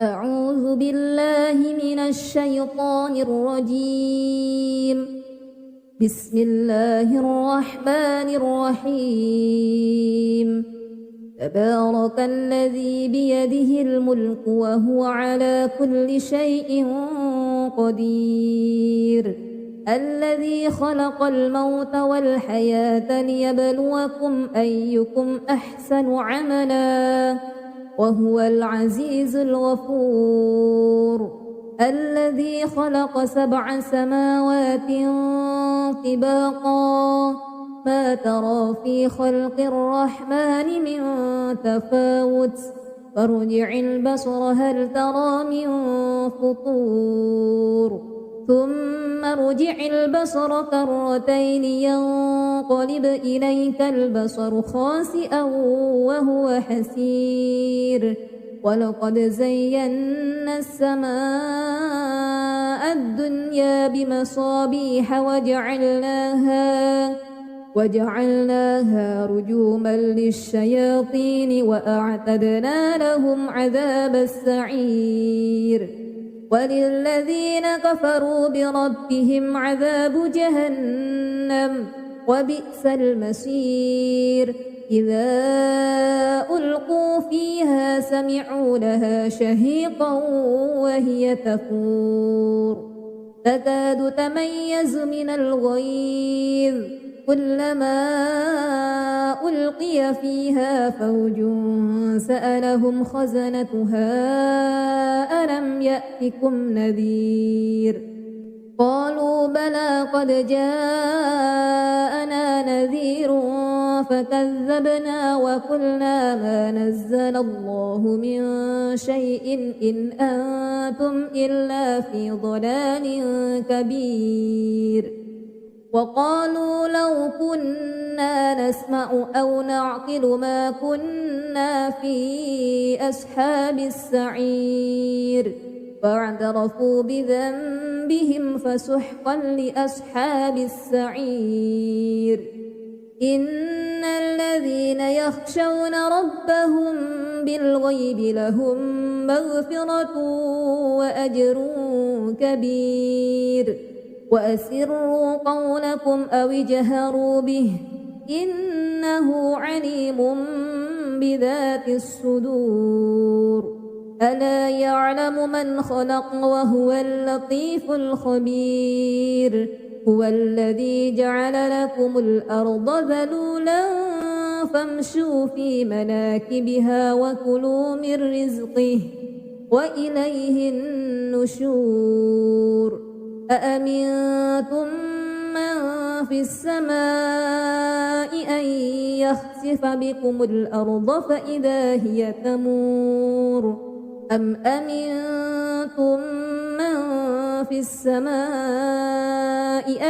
أعوذ بالله من الشيطان الرجيم. بسم الله الرحمن الرحيم. تبارك الذي بيده الملك وهو على كل شيء قدير. الذي خلق الموت والحياة ليبلوكم أيكم أحسن عملا وهو العزيز الغفور. الذي خلق 7 سماوات طباقا ما ترى في خلق الرحمن من تفاوت فارجع البصر هل ترى من فطور ثم ارجع البصر كرتين ينقلب إليك البصر خاسئا وهو حسير. ولقد زينا السماء الدنيا بمصابيح وجعلناها رجوما للشياطين وأعتدنا لهم عذاب السعير. وللذين كفروا بربهم عذاب جهنم وبئس المصير. إذا ألقوا فيها سمعوا لها شهيقا وهي تفور تكاد تميز من الغيظ كلما ألقي فيها فوج سألهم خزنتها ألم يأتكم نذير قالوا بلى قد جاءنا نذير فكذبنا وقلنا ما نزل الله من شيء إن أنتم إلا في ضلال كبير. وقالوا لو كنا نسمع أو نعقل ما كنا في أصحاب السعير فاعترفوا بذنبهم فسحقا لأصحاب السعير. إن الذين يخشون ربهم بالغيب لهم مغفرة وأجر كبير. وأسروا قولكم أو اجهروا به إنه عليم بذات الصدور. ألا يعلم من خلق وهو اللطيف الخبير. هو الذي جعل لكم الأرض ذلولا فامشوا في مناكبها وكلوا من رزقه وإليه النشور. أأمنتم من في السماء أن يخسف بكم الأرض فإذا هي تمور أم أمنتم من في السماء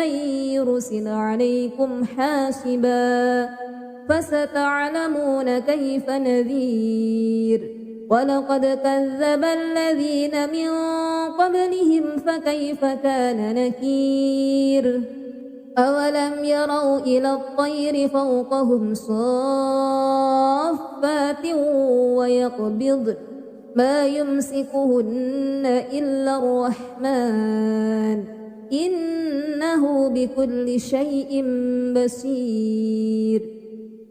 أن يرسل عليكم حاسبا فستعلمون كيف نذير. ولقد كذب الذين من قبلهم فكيف كان نكير. أولم يروا إلى الطير فوقهم صافات ويقبضن ما يمسكهن إلا الرحمن إنه بكل شيء بصير.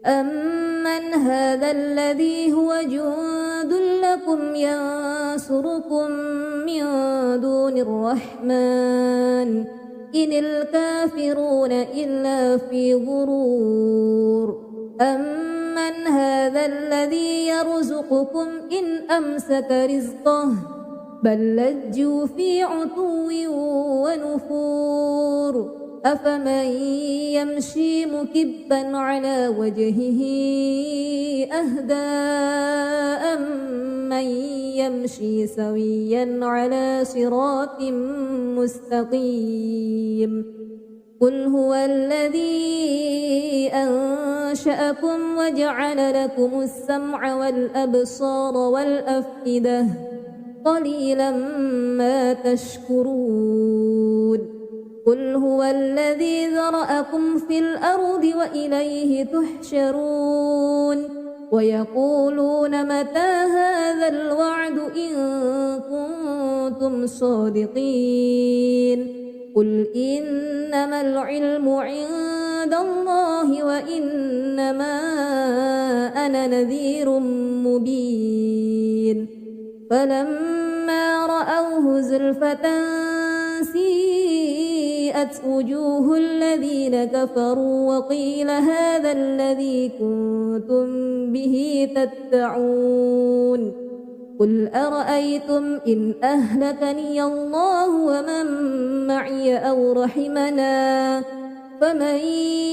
أمن هذا الذي هو جند لكم ينصركم من دون الرحمن إن الكافرون إلا في غرور. أمن هذا الذي يرزقكم إن أمسك رزقه بل لجوا في عتو ونفور. أفمن يمشي مكبا على وجهه أهدى أمن يمشي سويا على صراط مستقيم. قل هو الذي أنشأكم وجعل لكم السمع والأبصار والأفئدة قليلا ما تشكرون. قل هو الذي ذرأكم في الأرض وإليه تحشرون. ويقولون متى هذا الوعد إن كنتم صادقين قل إنما العلم عند الله وإنما أنا نذير مبين فلما رأوه زلفة سيئت وجوه الذين كفروا وقيل هذا الذي كنتم به تدعون قل أرأيتم إن أهلكني الله ومن معي أو رحمنا فمن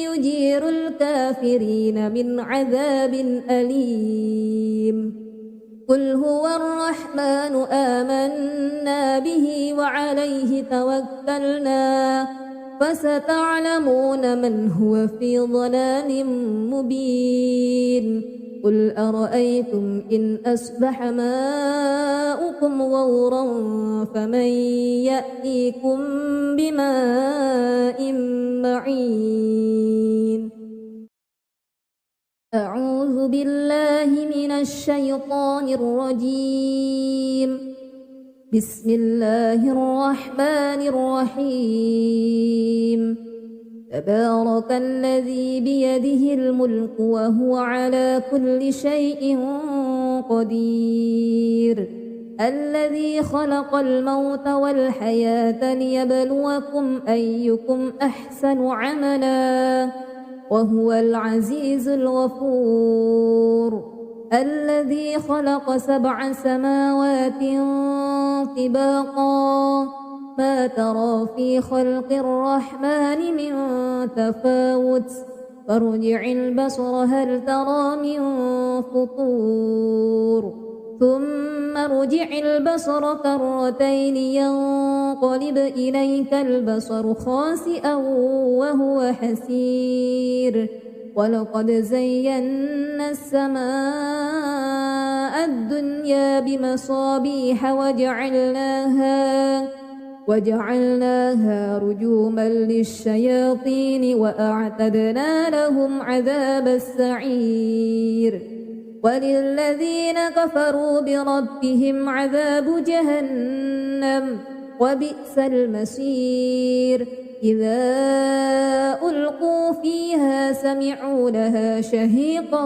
يجير الكافرين من عذاب أليم قل هو الرحمن آمنا به وعليه توكلنا فستعلمون من هو في ضلال مبين قل أرأيتم إن أصبح ماؤكم غورا فمن يأتيكم بماء معين أعوذ بالله من الشيطان الرجيم بسم الله الرحمن الرحيم تبارك الذي بيده الملك وهو على كل شيء قدير الذي خلق الموت والحياة ليبلوكم أيكم أحسن عملا وهو العزيز الغفور الذي خلق 7 سماوات طباقا ما ترى في خلق الرحمن من تفاوت فارجع البصر هل ترى من فطور ثم ارجع البصر كرتين ينقلب إليك البصر خاسئا وهو حسير ولقد زينا السماء الدنيا بمصابيح وجعلناها رجوما للشياطين وأعتدنا لهم عذاب السعير وللذين كفروا بربهم عذاب جهنم وبئس المصير إذا ألقوا فيها سمعوا لها شهيقا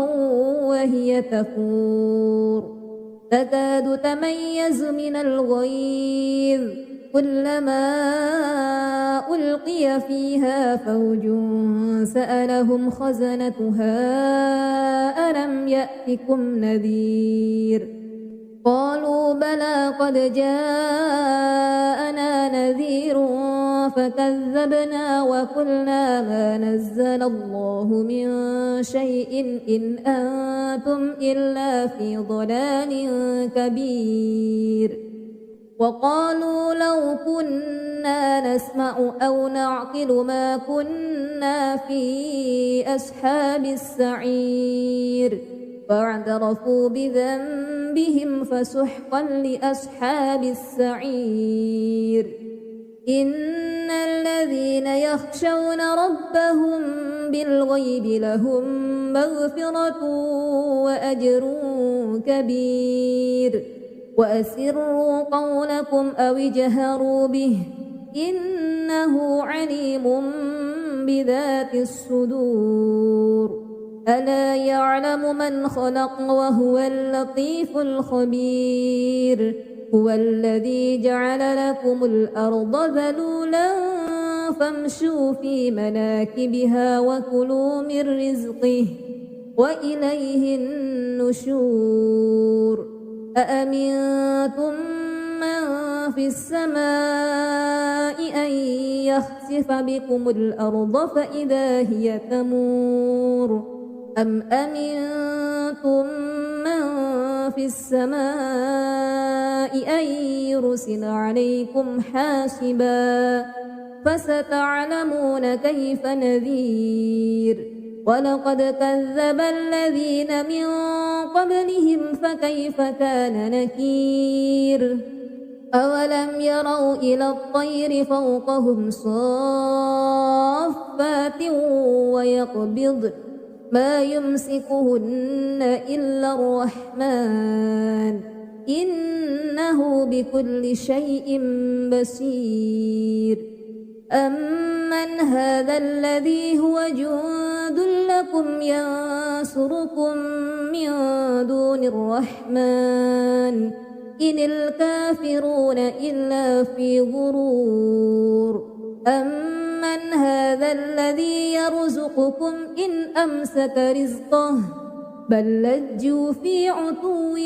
وهي تفور تكاد تميز من الغيظ كلما ألقي فيها فوج سألهم خزنتها ألم يأتكم نذير قالوا بلى قد جاءنا نذير فكذبنا وقلنا ما نزل الله من شيء إن أنتم إلا في ضلال كبير وقالوا لو كنا نسمع أو نعقل ما كنا في أصحاب السعير فاعترفوا بذنبهم فسحقا لأصحاب السعير إن الذين يخشون ربهم بالغيب لهم مغفرة وأجر كبير وأسروا قولكم أو اجهروا به إنه عليم بذات الصدور ألا يعلم من خلق وهو اللطيف الخبير هو الذي جعل لكم الأرض ذلولا فامشوا في مناكبها وكلوا من رزقه وإليه النشور أأمنتم من في السماء أن يخسف بكم الأرض فإذا هي تمور أم أمنتم من في السماء أن يرسل عليكم حاسبا فستعلمون كيف نذير ولقد كذب الذين من قبلهم فكيف كان نكير أولم يروا إلى الطير فوقهم صافات ما يمسكهن إلا الرحمن إنه بكل شيء بصير أمن هذا الذي هو جند لكم ينصركم من دون الرحمن إن الكافرون إلا في غرور أمن هذا الذي يرزقكم إن أمسك رزقه بل لجوا في عتو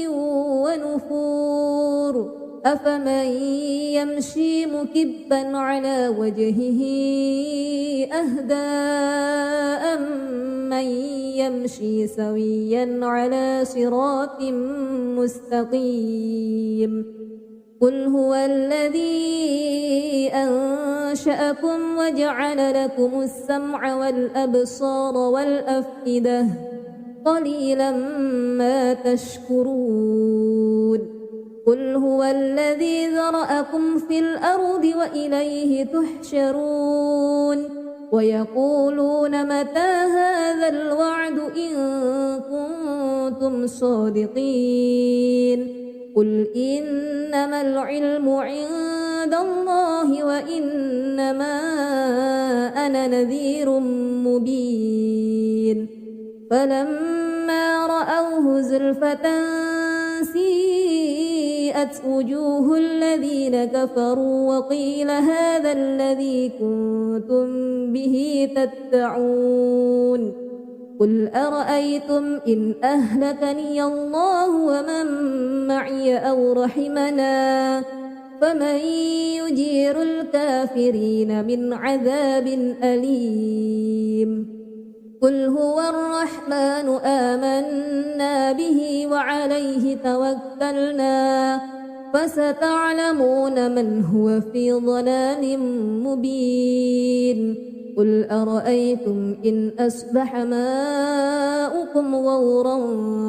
ونفور أفمن يمشي مكبا على وجهه أهدى أمن يمشي سويا على صراط مستقيم قل هو الذي أنشأكم وجعل لكم السمع والأبصار والأفئدة قليلا ما تشكرون قل هو الذي ذرأكم في الأرض وإليه تحشرون ويقولون متى هذا الوعد إن كنتم صادقين قل إنما العلم عند الله وإنما أنا نذير مبين فلما رأوه زلفة سيئت وجوه الذين كفروا وقيل هذا الذي كنتم به تدعون قل أرأيتم إن أهلكني الله ومن معي أو رحمنا فمن يجير الكافرين من عذاب أليم قل هو الرحمن آمنا به وعليه توكلنا فستعلمون من هو في ضلال مبين قل أرأيتم إن أصبح ماؤكم غورا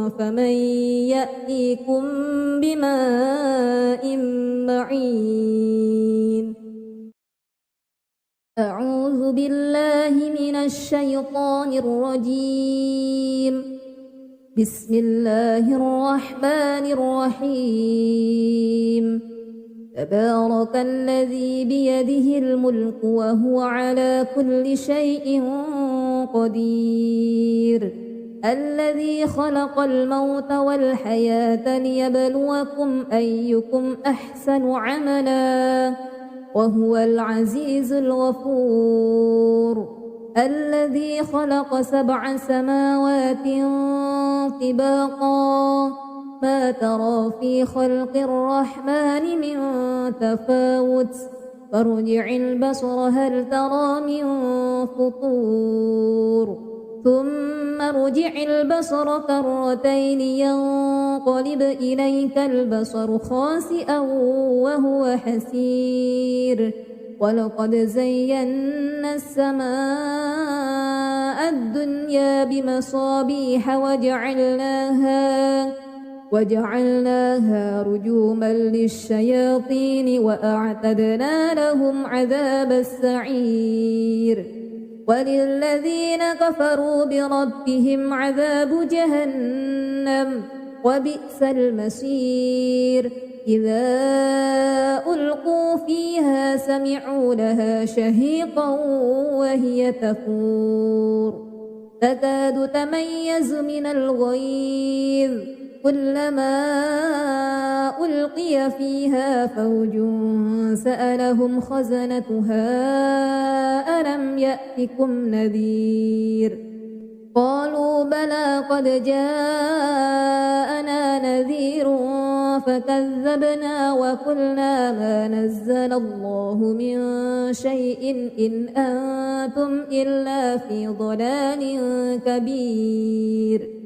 فمن يأتيكم بماء معين أعوذ بالله من الشيطان الرجيم بسم الله الرحمن الرحيم تبارك الذي بيده الملك وهو على كل شيء قدير الذي خلق الموت والحياة ليبلوكم أيكم أحسن عملا وهو العزيز الغفور الذي خلق 7 سماوات طباقا ما ترى في خلق الرحمن من تفاوت فارجع البصر هل ترى من فطور ثم ارجع البصر كرتين ينقلب إليك البصر خاسئا وهو حسير ولقد زينا السماء الدنيا بمصابيح وجعلناها رجوما للشياطين وأعتدنا لهم عذاب السعير وللذين كفروا بربهم عذاب جهنم وبئس المصير إذا ألقوا فيها سمعوا لها شهيقا وهي تفور تكاد تميز من الغيظ كلما ألقي فيها فوج سألهم خزنتها ألم يأتكم نذير قالوا بلى قد جاءنا نذير فكذبنا وقلنا ما نزل الله من شيء إن أنتم إلا في ضلال كبير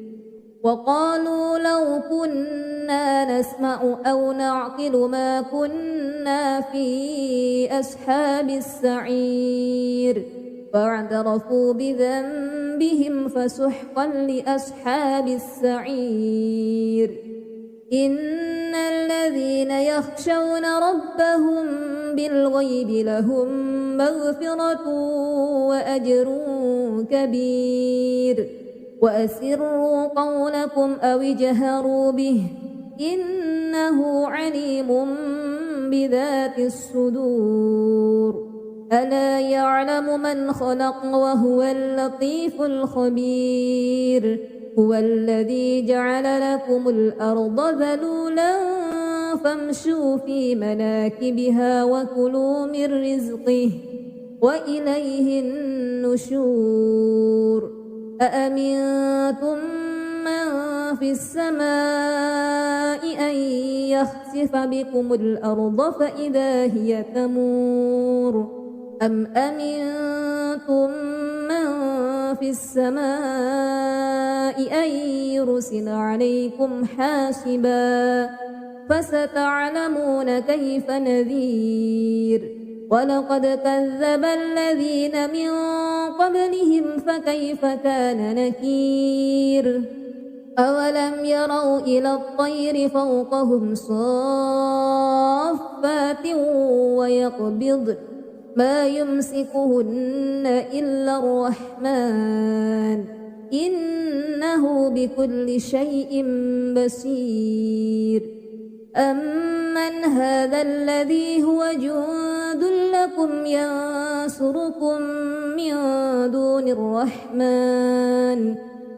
وقالوا لو كنا نسمع أو نعقل ما كنا في أصحاب السعير فاعترفوا بذنبهم فسحقا لأصحاب السعير إن الذين يخشون ربهم بالغيب لهم مغفرة وأجر كبير وأسروا قولكم أو اجهروا به إنه عليم بذات الصدور ألا يعلم من خلق وهو اللطيف الخبير هو الذي جعل لكم الأرض ذلولا فامشوا في مناكبها وكلوا من رزقه وإليه النشور أأمنتم من في السماء أن يخسف بكم الأرض فإذا هي تمور أم أمنتم من في السماء أن يرسل عليكم حاسبا فستعلمون كيف نذير ولقد كذب الذين من قبلهم فكيف كان نكير أولم يروا إلى الطير فوقهم صافات ويقبضن ما يمسكهن إلا الرحمن إنه بكل شيء بصير أمن هذا الذي هو جند لكم ينصركم من دون الرحمن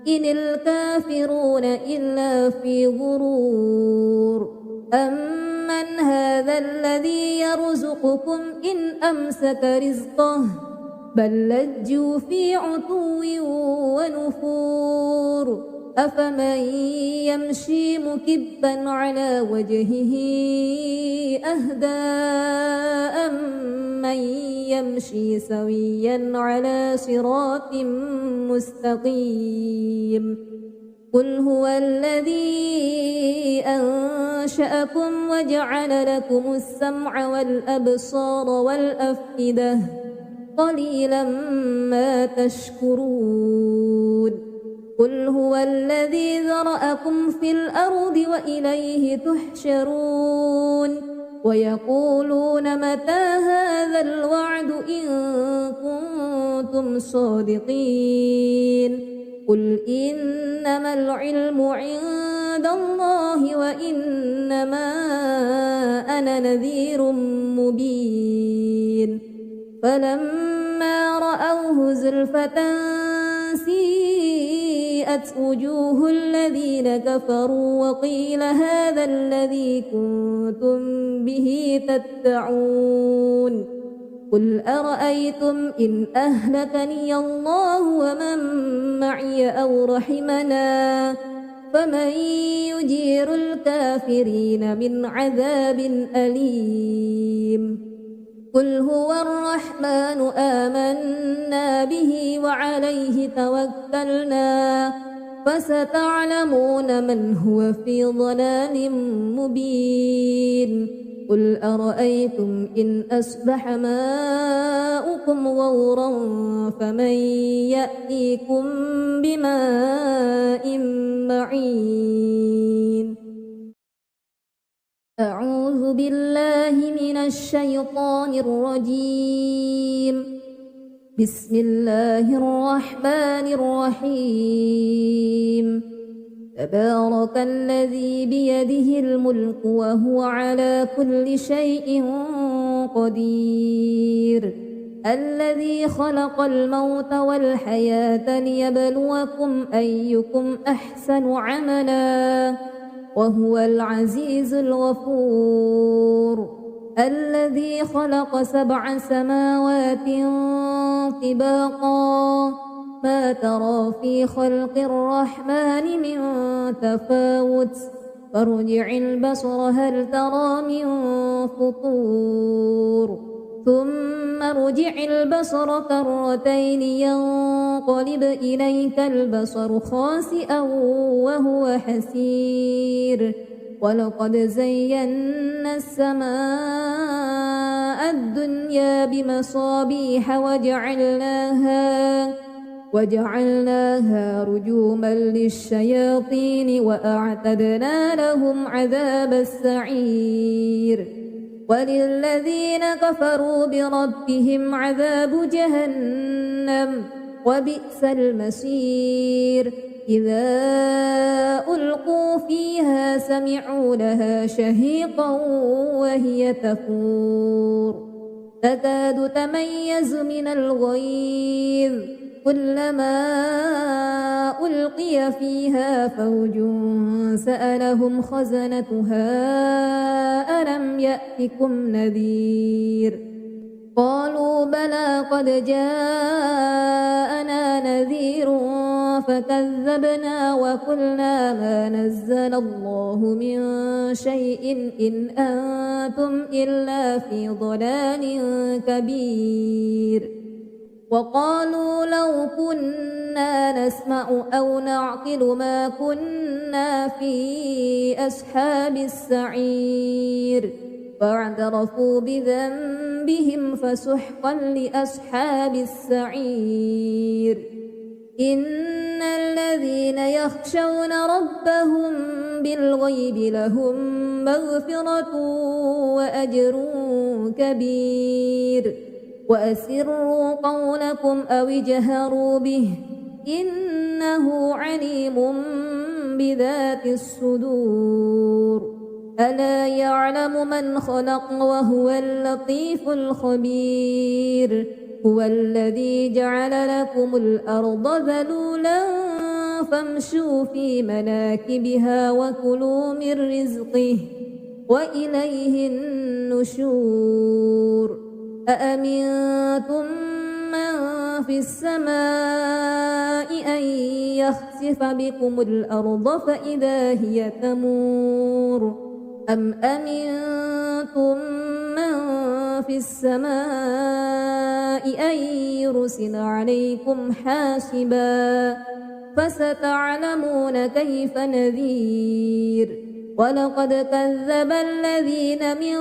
إن الكافرون إلا في غرور أمن هذا الذي يرزقكم إن أمسك رزقه بل لجوا في عتو ونفور أفمن يمشي مكبا على وجهه أهدى أمن يمشي سويا على صراط مستقيم قل هو الذي أنشأكم وجعل لكم السمع والأبصار والأفئدة قليلا ما تشكرون قل هو الذي ذرأكم في الأرض وإليه تحشرون ويقولون متى هذا الوعد إن كنتم صادقين قل إنما العلم عند الله وإنما أنا نذير مبين فلما رأوه زلفة سيئت وجوه الذين كفروا وقيل هذا الذي كنتم به تدعون قل أرأيتم إن أهلكني الله ومن معي أو رحمنا فمن يجير الكافرين من عذاب أليم قل هو الرحمن آمنا به وعليه توكلنا فستعلمون من هو في ضلال مبين قل أرأيتم إن أصبح ماؤكم غورا فمن يأتيكم بماء معين أعوذ بالله من الشيطان الرجيم بسم الله الرحمن الرحيم تبارك الذي بيده الملك وهو على كل شيء قدير الذي خلق الموت والحياة ليبلوكم أيكم أحسن عملا وهو العزيز الغفور الذي خلق 7 سماوات طباقا ما ترى في خلق الرحمن من تفاوت فارجع البصر هل ترى من فطور ثم ارجع البصر كرتين ينقلب إليك البصر خاسئا وهو حسير ولقد زينا السماء الدنيا بمصابيح وجعلناها رجوما للشياطين وأعتدنا لهم عذاب السعير وللذين كفروا بربهم عذاب جهنم وبئس المصير إذا ألقوا فيها سمعوا لها شهيقا وهي تفور تكاد تميز من الغيظ كلما ألقي فيها فوج سألهم خزنتها ألم يأتكم نذير قالوا بلى قد جاءنا نذير فكذبنا وقلنا ما نزل الله من شيء إن أنتم إلا في ضلال كبير وقالوا لو كنا نسمع أو نعقل ما كنا في أصحاب السعير فاعترفوا بذنبهم فسحقا لأصحاب السعير إن الذين يخشون ربهم بالغيب لهم مغفرة وأجر كبير وأسروا قولكم أو اجهروا به إنه عليم بذات الصدور ألا يعلم من خلق وهو اللطيف الخبير هو الذي جعل لكم الأرض ذلولا فامشوا في مناكبها وكلوا من رزقه وإليه النشور أأمنتم من في السماء أن يخسف بكم الأرض فإذا هي تمور أم أمنتم من في السماء أن يرسل عليكم حاسبا فستعلمون كيف نذير ولقد كذب الذين من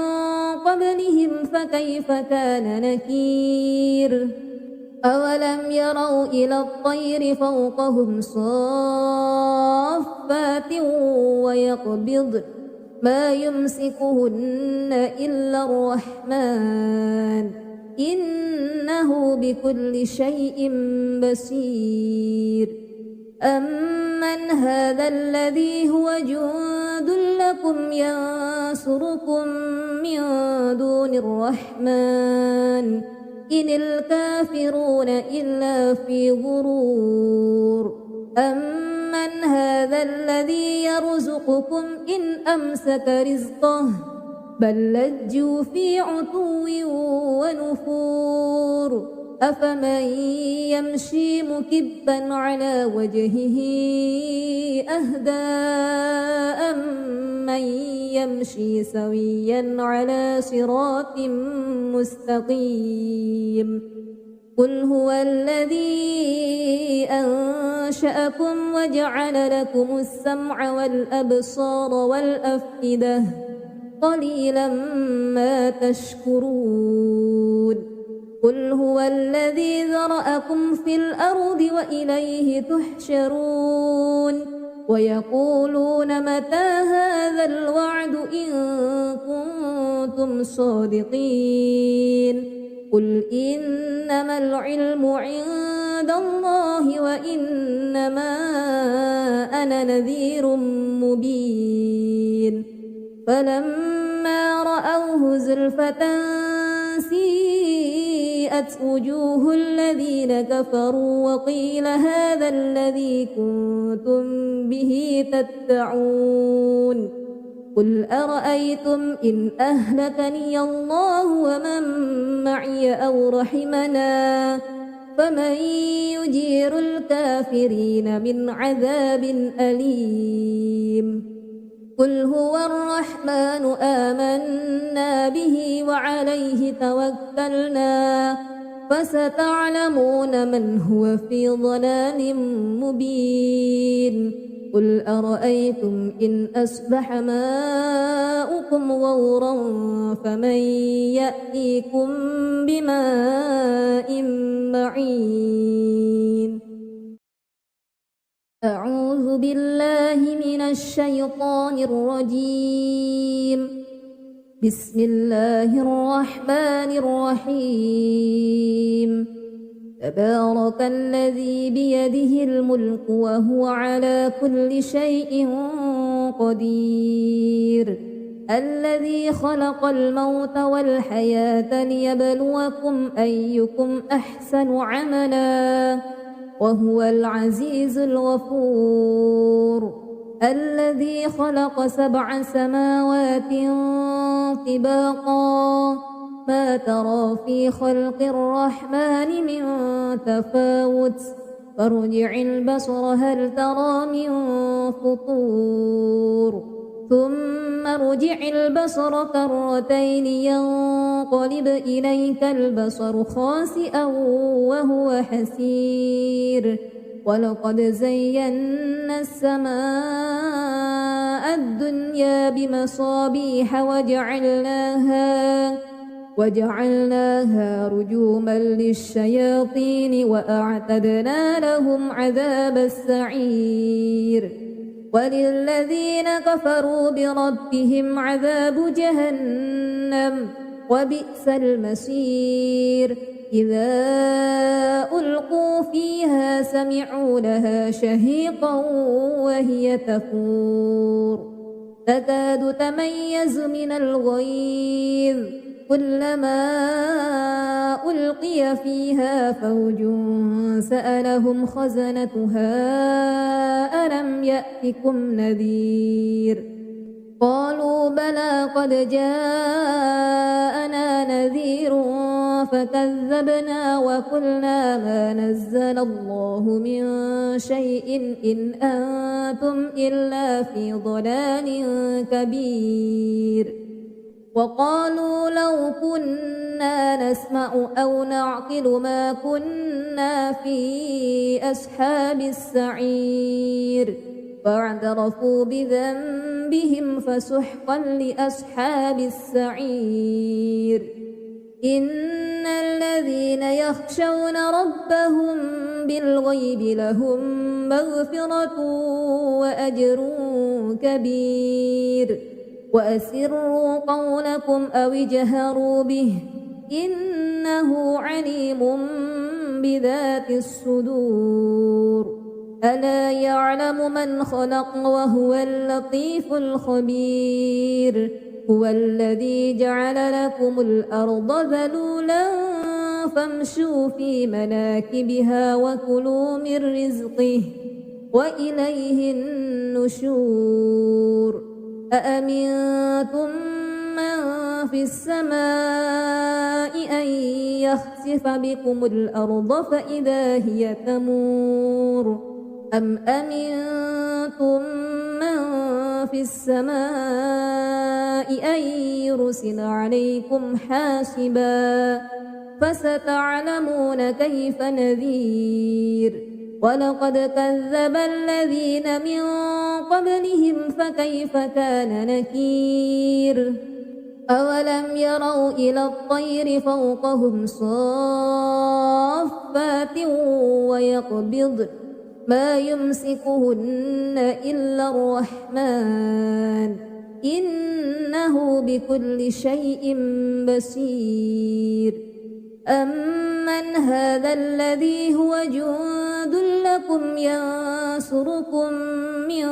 قبلهم فكيف كان نكير أولم يروا إلى الطير فوقهم صافات ويقبض ما يمسكهن إلا الرحمن إنه بكل شيء بصير أمن هذا الذي هو جند لكم ينصركم من دون الرحمن إن الكافرون إلا في غرور أمن هذا الذي يرزقكم إن أمسك رزقه بل لجوا في عتو ونفور أفمن يمشي مكبا على وجهه أهدى أمن يمشي سويا على صراط مستقيم قل هو الذي أنشأكم وجعل لكم السمع والأبصار والأفئدة قليلا ما تشكرون قل هو الذي ذرأكم في الأرض وإليه تحشرون ويقولون متى هذا الوعد إن كنتم صادقين قل إنما العلم عند الله وإنما أنا نذير مبين فلما رأوه زلفة سيئت وجوه الذين كفروا وقيل هذا الذي كنتم به تدعون قل أرأيتم إن أهلكني الله ومن معي أو رحمنا فمن يجير الكافرين من عذاب أليم قل هو الرحمن آمنا به وعليه توكلنا فستعلمون من هو في ضلال مبين قل أرأيتم إن أصبح ماؤكم غورا فمن يأتيكم بماء معين أعوذ بالله من الشيطان الرجيم بسم الله الرحمن الرحيم تبارك الذي بيده الملك وهو على كل شيء قدير الذي خلق الموت والحياة ليبلوكم أيكم أحسن عملا وهو العزيز الغفور الذي خلق 7 سماوات طباقا ما ترى في خلق الرحمن من تفاوت فارجع البصر هل ترى من فطور ثم ارجع البصر كرتين ينقلب إليك البصر خاسئا وهو حسير ولقد زينا السماء الدنيا بمصابيح وجعلناها رجوما للشياطين وأعتدنا لهم عذاب السعير وللذين كفروا بربهم عذاب جهنم وبئس المصير إذا ألقوا فيها سمعوا لها شهيقا وهي تفور تكاد تميز من الغيظ كلما ألقي فيها فوج سألهم خزنتها ألم يأتكم نذير قالوا بلى قد جاءنا نذير فكذبنا وقلنا ما نزل الله من شيء إن أنتم إلا في ضلال كبير وقالوا لو كنا نسمع أو نعقل ما كنا في أصحاب السعير فاعترفوا بذنبهم فسحقا لأصحاب السعير إن الذين يخشون ربهم بالغيب لهم مغفرة وأجر كبير وأسروا قولكم أو اجهروا به إنه عليم بذات الصدور ألا يعلم من خلق وهو اللطيف الخبير هو الذي جعل لكم الأرض ذلولا فامشوا في مناكبها وكلوا من رزقه وإليه النشور أأمنتم من في السماء أن يخسف بكم الأرض فإذا هي تمور أم أمنتم من في السماء أن يرسل عليكم حاسبا فستعلمون كيف نذير ولقد كذب الذين من قبلهم فكيف كان نكير أولم يروا إلى الطير فوقهم صافات ويقبضن ما يمسكهن إلا الرحمن إنه بكل شيء بصير أمن هذا الذي هو جند لكم ينصركم من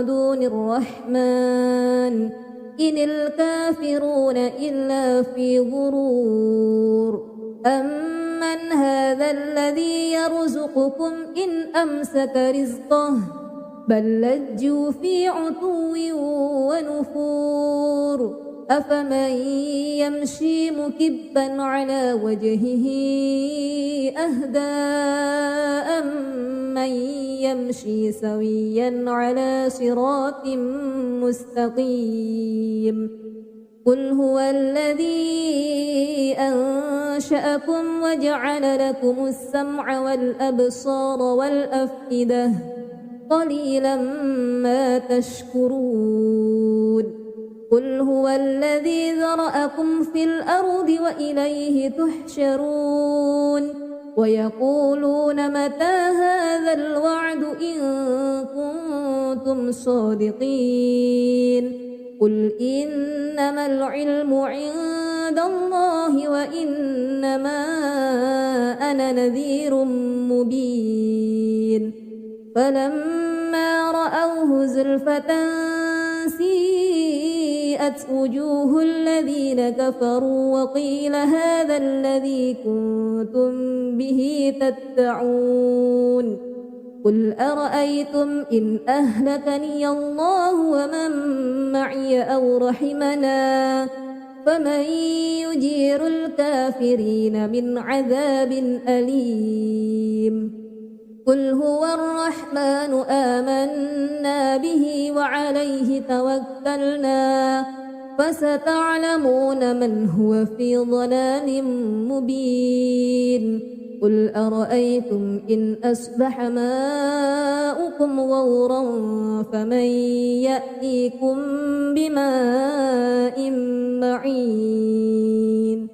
دون الرحمن إن الكافرون إلا في غرور أمن هذا الذي يرزقكم إن أمسك رزقه بل لجوا في عتو ونفور أفمن يمشي مكبا على وجهه أهدى أمن يمشي سويا على صراط مستقيم قل هو الذي أنشأكم وجعل لكم السمع والأبصار والأفئدة قليلا ما تشكرون قل هو الذي ذرأكم في الأرض وإليه تحشرون ويقولون متى هذا الوعد إن كنتم صادقين قل إنما العلم عند عند الله وإنما أنا نذير مبين فلما رأوه زلفة سيئت وجوه الذين كفروا وقيل هذا الذي كنتم به تدعون قل أرأيتم إن أهلكني الله ومن معي أو رحمنا فمن يجير الكافرين من عذاب أليم قل هو الرحمن آمنا به وعليه توكلنا فستعلمون من هو في ضلال مبين قل أرأيتم إن أصبح ماؤكم غورا فمن يأتيكم بماء معين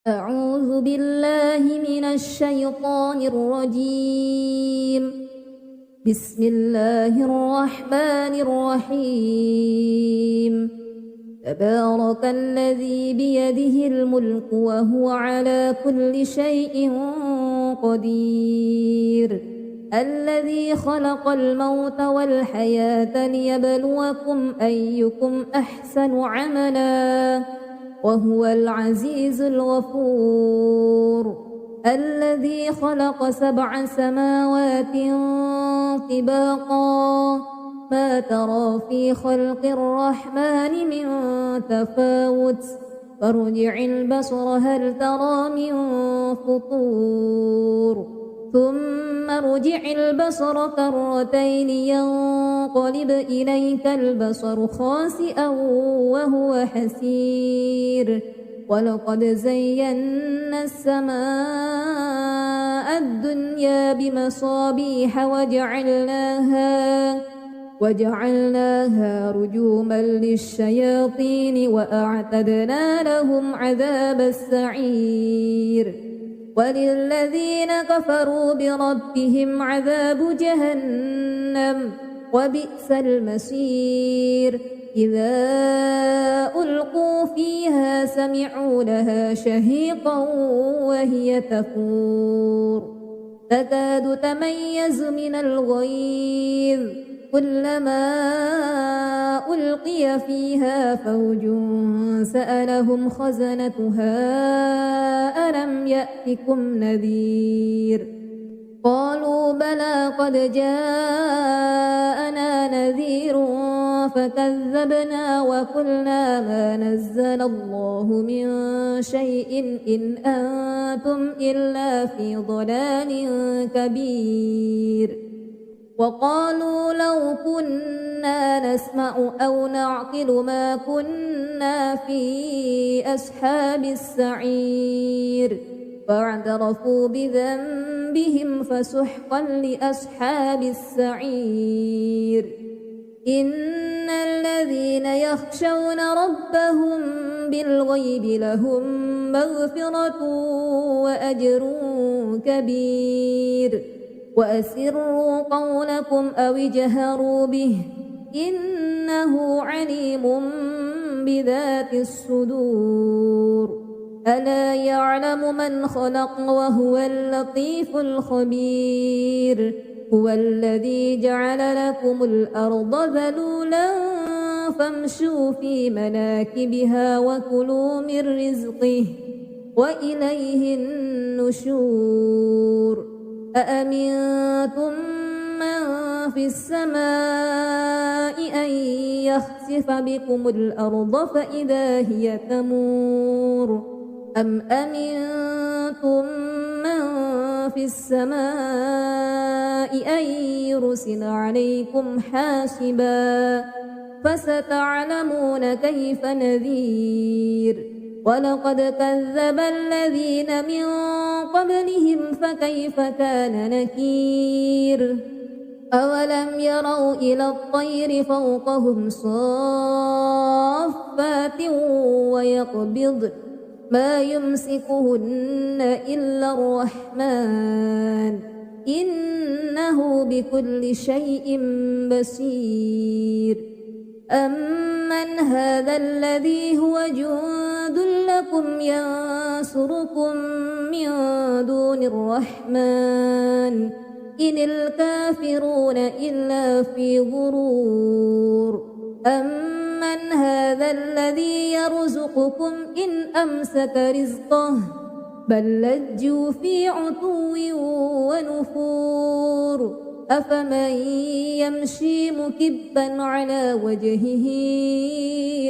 أعوذ بالله من الشيطان الرجيم بسم الله الرحمن الرحيم تبارك الذي بيده الملك وهو على كل شيء قدير الذي خلق الموت والحياة ليبلوكم أيكم أحسن عملا وهو العزيز الغفور الذي خلق 7 سماوات طباقا ما ترى في خلق الرحمن من تفاوت فارجع البصر هل ترى من فطور ثم ارجع البصر كرتين ينقلب إليك البصر خاسئا وهو حسير ولقد زينا السماء الدنيا بمصابيح وجعلناها رجوما للشياطين وأعتدنا لهم عذاب السعير وللذين كفروا بربهم عذاب جهنم وبئس المصير إذا ألقوا فيها سمعوا لها شهيقا وهي تفور تكاد تميز من الغيظ كلما ألقي فيها فوج سألهم خزنتها ألم يأتكم نذير قالوا بلى قد جاءنا نذير فكذبنا وقلنا ما نزل الله من شيء إن أنتم إلا في ضلال كبير وقالوا لو كنا نسمع أو نعقل ما كنا في أصحاب السعير فاعترفوا بذنبهم فسحقا لأصحاب السعير إن الذين يخشون ربهم بالغيب لهم مغفرة وأجر كبير وأسروا قولكم أو اجهروا به إنه عليم بذات الصدور ألا يعلم من خلق وهو اللطيف الخبير هو الذي جعل لكم الأرض ذلولا فامشوا في مناكبها وكلوا من رزقه وإليه النشور أأمنتم من في السماء أن يخسف بكم الأرض فإذا هي تمور أم أمنتم من في السماء أن يرسل عليكم حاسبا فستعلمون كيف نذير ولقد كذب الذين من قبلهم فكيف كان نكير أولم يروا إلى الطير فوقهم صافات ويقبض ما يمسكهن إلا الرحمن إنه بكل شيء بصير أمن هذا الذي هو جند لكم ينصركم من دون الرحمن إن الكافرون إلا في غرور أمن هذا الذي يرزقكم إن أمسك رزقه بل لجوا في عتو ونفور أفمن يمشي مكبا على وجهه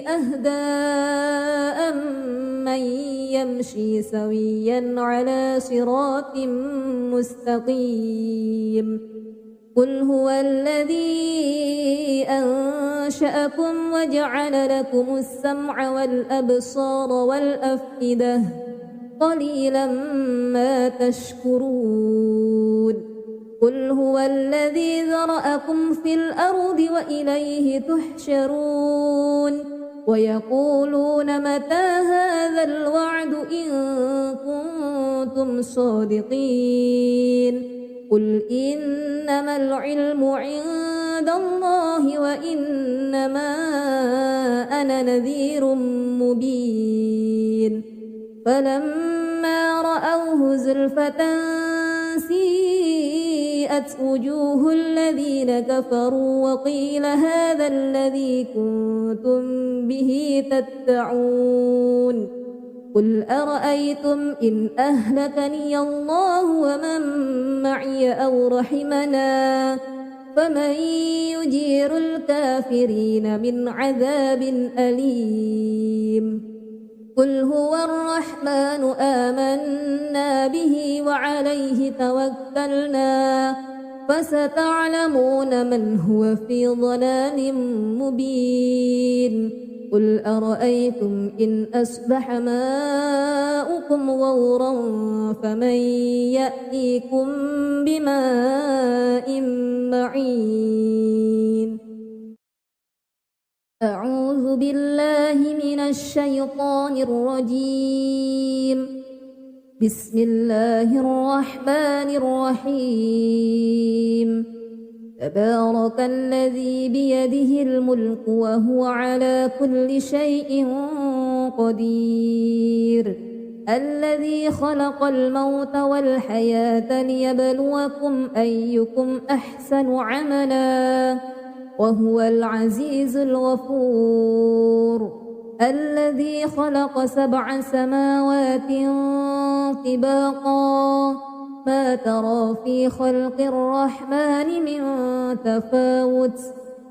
أهدى أمن يمشي سويا على صراط مستقيم قل هو الذي أنشأكم وجعل لكم السمع والأبصار والأفئدة قليلا ما تشكرون قل هو الذي ذرأكم في الأرض وإليه تحشرون ويقولون متى هذا الوعد إن كنتم صادقين قل إنما العلم عند الله وإنما أنا نذير مبين فلما رأوه زلفة سيئت وجوه الذين كفروا وقيل هذا الذي كنتم به تدعون قل أرأيتم إن أهلكني الله ومن معي أو رحمنا فمن يجير الكافرين من عذاب أليم قل هو الرحمن آمنا به وعليه توكلنا فستعلمون من هو في ضلال مبين قل أرأيتم إن أصبح ماؤكم غورا فمن يأتيكم بماء معين أعوذ بالله من الشيطان الرجيم بسم الله الرحمن الرحيم تبارك الذي بيده الملك وهو على كل شيء قدير الذي خلق الموت والحياة ليبلوكم أيكم أحسن عملا وهو العزيز الغفور الذي خلق 7 سماوات طباقا ما ترى في خلق الرحمن من تفاوت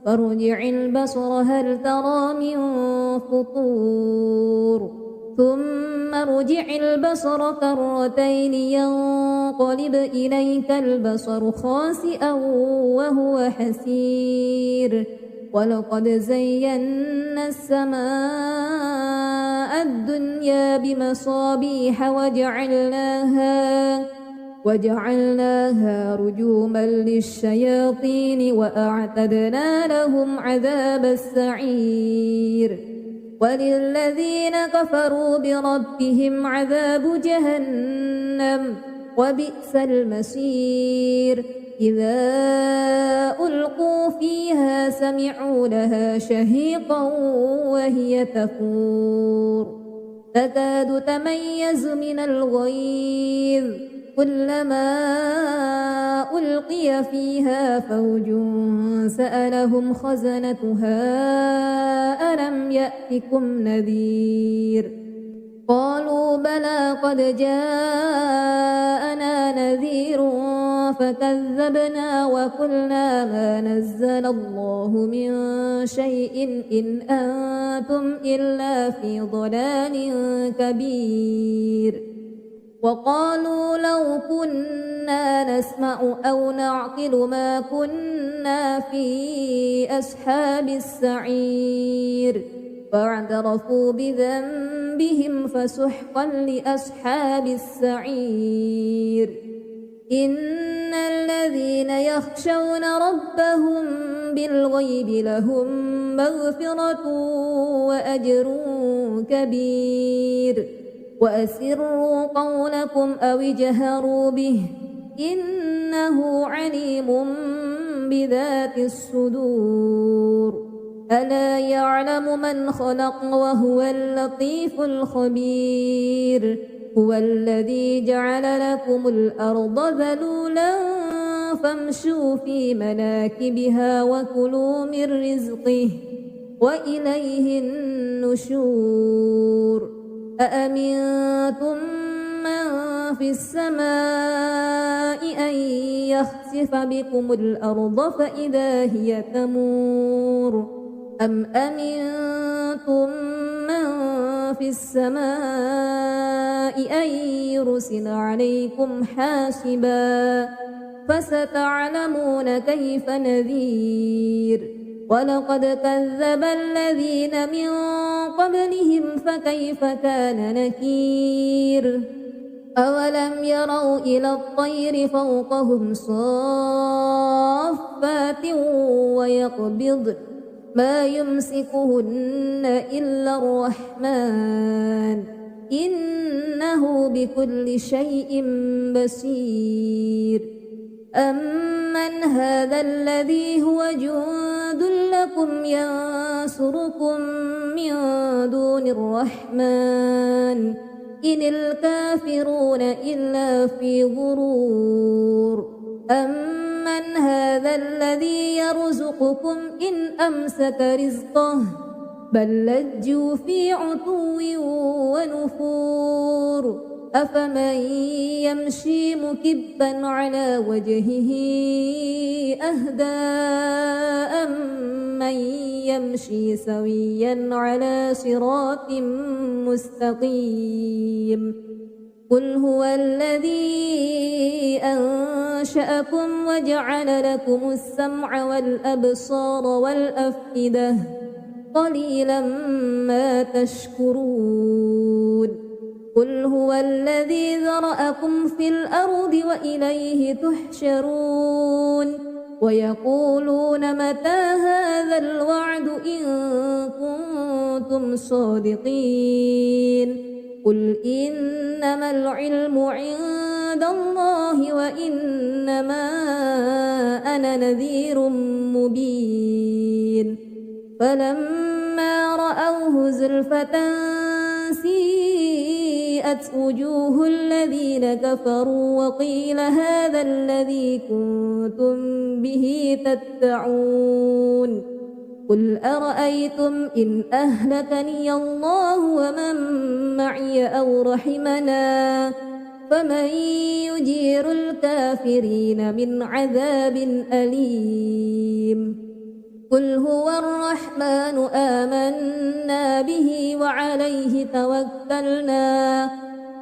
فارجع البصر هل ترى من فطور ثم ارجع البصر كرتين ينقلب إليك البصر خاسئا وهو حسير ولقد زينا السماء الدنيا بمصابيح وجعلناها رجوما للشياطين وأعتدنا لهم عذاب السعير وللذين كفروا بربهم عذاب جهنم وبئس المصير إذا ألقوا فيها سمعوا لها شهيقا وهي تفور تكاد تميز من الغيظ كلما ألقي فيها فوج سألهم خزنتها ألم يأتكم نذير قالوا بلى قد جاءنا نذير فكذبنا وقلنا ما نزل الله من شيء إن أنتم إلا في ضلال كبير وقالوا لو كنا نسمع أو نعقل ما كنا في أصحاب السعير فاعترفوا بذنبهم فسحقا لأصحاب السعير إن الذين يخشون ربهم بالغيب لهم مغفرة وأجر كبير وأسروا قولكم أو اجهروا به إنه عليم بذات الصدور ألا يعلم من خلق وهو اللطيف الخبير هو الذي جعل لكم الأرض ذلولا فامشوا في مناكبها وكلوا من رزقه وإليه النشور أأمنتم من في السماء أن يخسف بكم الأرض فإذا هي تمور أم أمنتم من في السماء أن يرسل عليكم حاسبا فستعلمون كيف نذير ولقد كذب الذين من قبلهم فكيف كان نكير أولم يروا إلى الطير فوقهم صافات ويقبضن ما يمسكهن إلا الرحمن إنه بكل شيء بصير أمن هذا الذي هو جند لكم ينصركم من دون الرحمن إن الكافرون إلا في غرور أمن هذا الذي يرزقكم إن أمسك رزقه بل لجوا في عتو ونفور أفمن يمشي مكبا على وجهه أهدى أمن يمشي سويا على صراط مستقيم قل هو الذي أنشأكم وجعل لكم السمع والأبصار والأفئدة قليلا ما تشكرون قل هو الذي ذرأكم في الأرض وإليه تحشرون ويقولون متى هذا الوعد إن كنتم صادقين قل إنما العلم عند الله وإنما أنا نذير مبين فلما رأوه زلفة سيئت وجوه الذين كفروا وقيل هذا الذي كنتم به تدعون قل أرأيتم إن أهلكني الله ومن معي أو رحمنا فمن يجير الكافرين من عذاب أليم قل هو الرحمن آمنا به وعليه توكلنا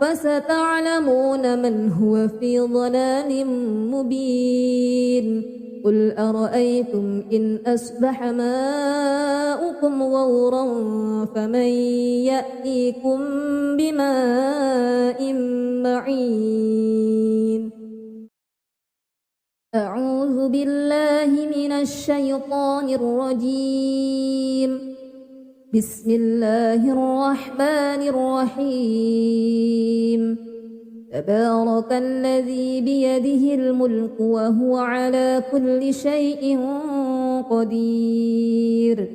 فستعلمون من هو في ضلال مبين قل أرأيتم إن أصبح ماؤكم غورا فمن يأتيكم بماء معين أعوذ بالله من الشيطان الرجيم بسم الله الرحمن الرحيم تبارك الذي بيده الملك وهو على كل شيء قدير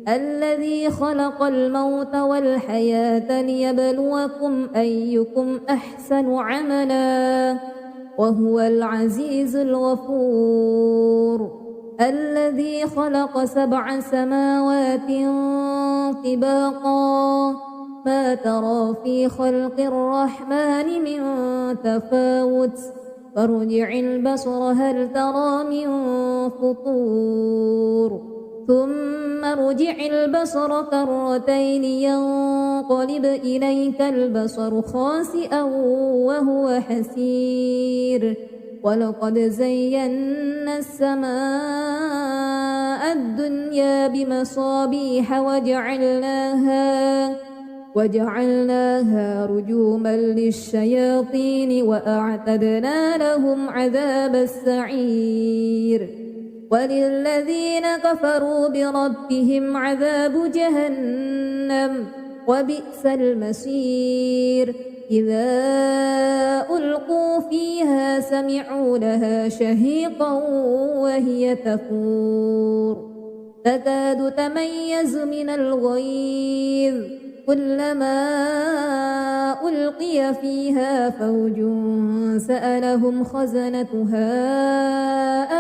الذي خلق الموت والحياة ليبلوكم أيكم أحسن عملا وهو العزيز الغفور الذي خلق 7 سماوات طباقا ما ترى في خلق الرحمن من تفاوت فارجع البصر هل ترى من فطور ثم ارجع البصر كرتين ينقلب إليك البصر خاسئا وهو حسير ولقد زينا السماء الدنيا بمصابيح وجعلناها رجوما للشياطين وأعتدنا لهم عذاب السعير وللذين كفروا بربهم عذاب جهنم وبئس المصير إذا ألقوا فيها سمعوا لها شهيقا وهي تفور تكاد تميز من الغيظ كلما ألقي فيها فوج سألهم خزنتها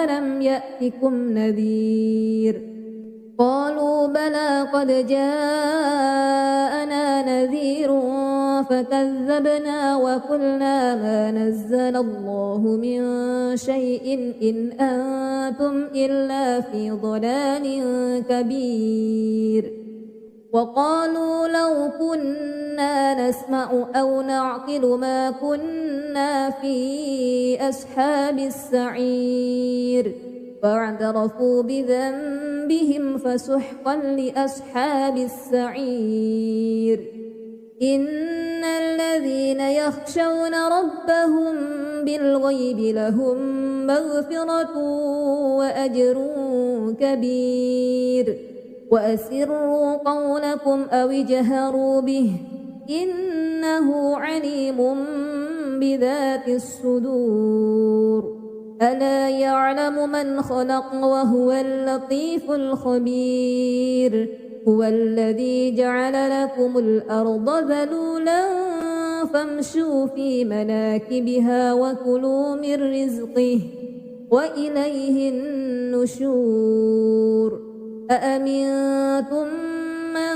ألم يأتكم نذير قالوا بلى قد جاءنا نذير فكذبنا وقلنا ما نزل الله من شيء إن أنتم إلا في ضلال كبير وقالوا لو كنا نسمع أو نعقل ما كنا في أصحاب السعير فاعترفوا بذنبهم فسحقا لأصحاب السعير إن الذين يخشون ربهم بالغيب لهم مغفرة وأجر كبير وأسروا قولكم أو اجهروا به إنه عليم بذات الصدور ألا يعلم من خلق وهو اللطيف الخبير هو الذي جعل لكم الأرض ذلولا فامشوا في مناكبها وكلوا من رزقه وإليه النشور أأمنتم من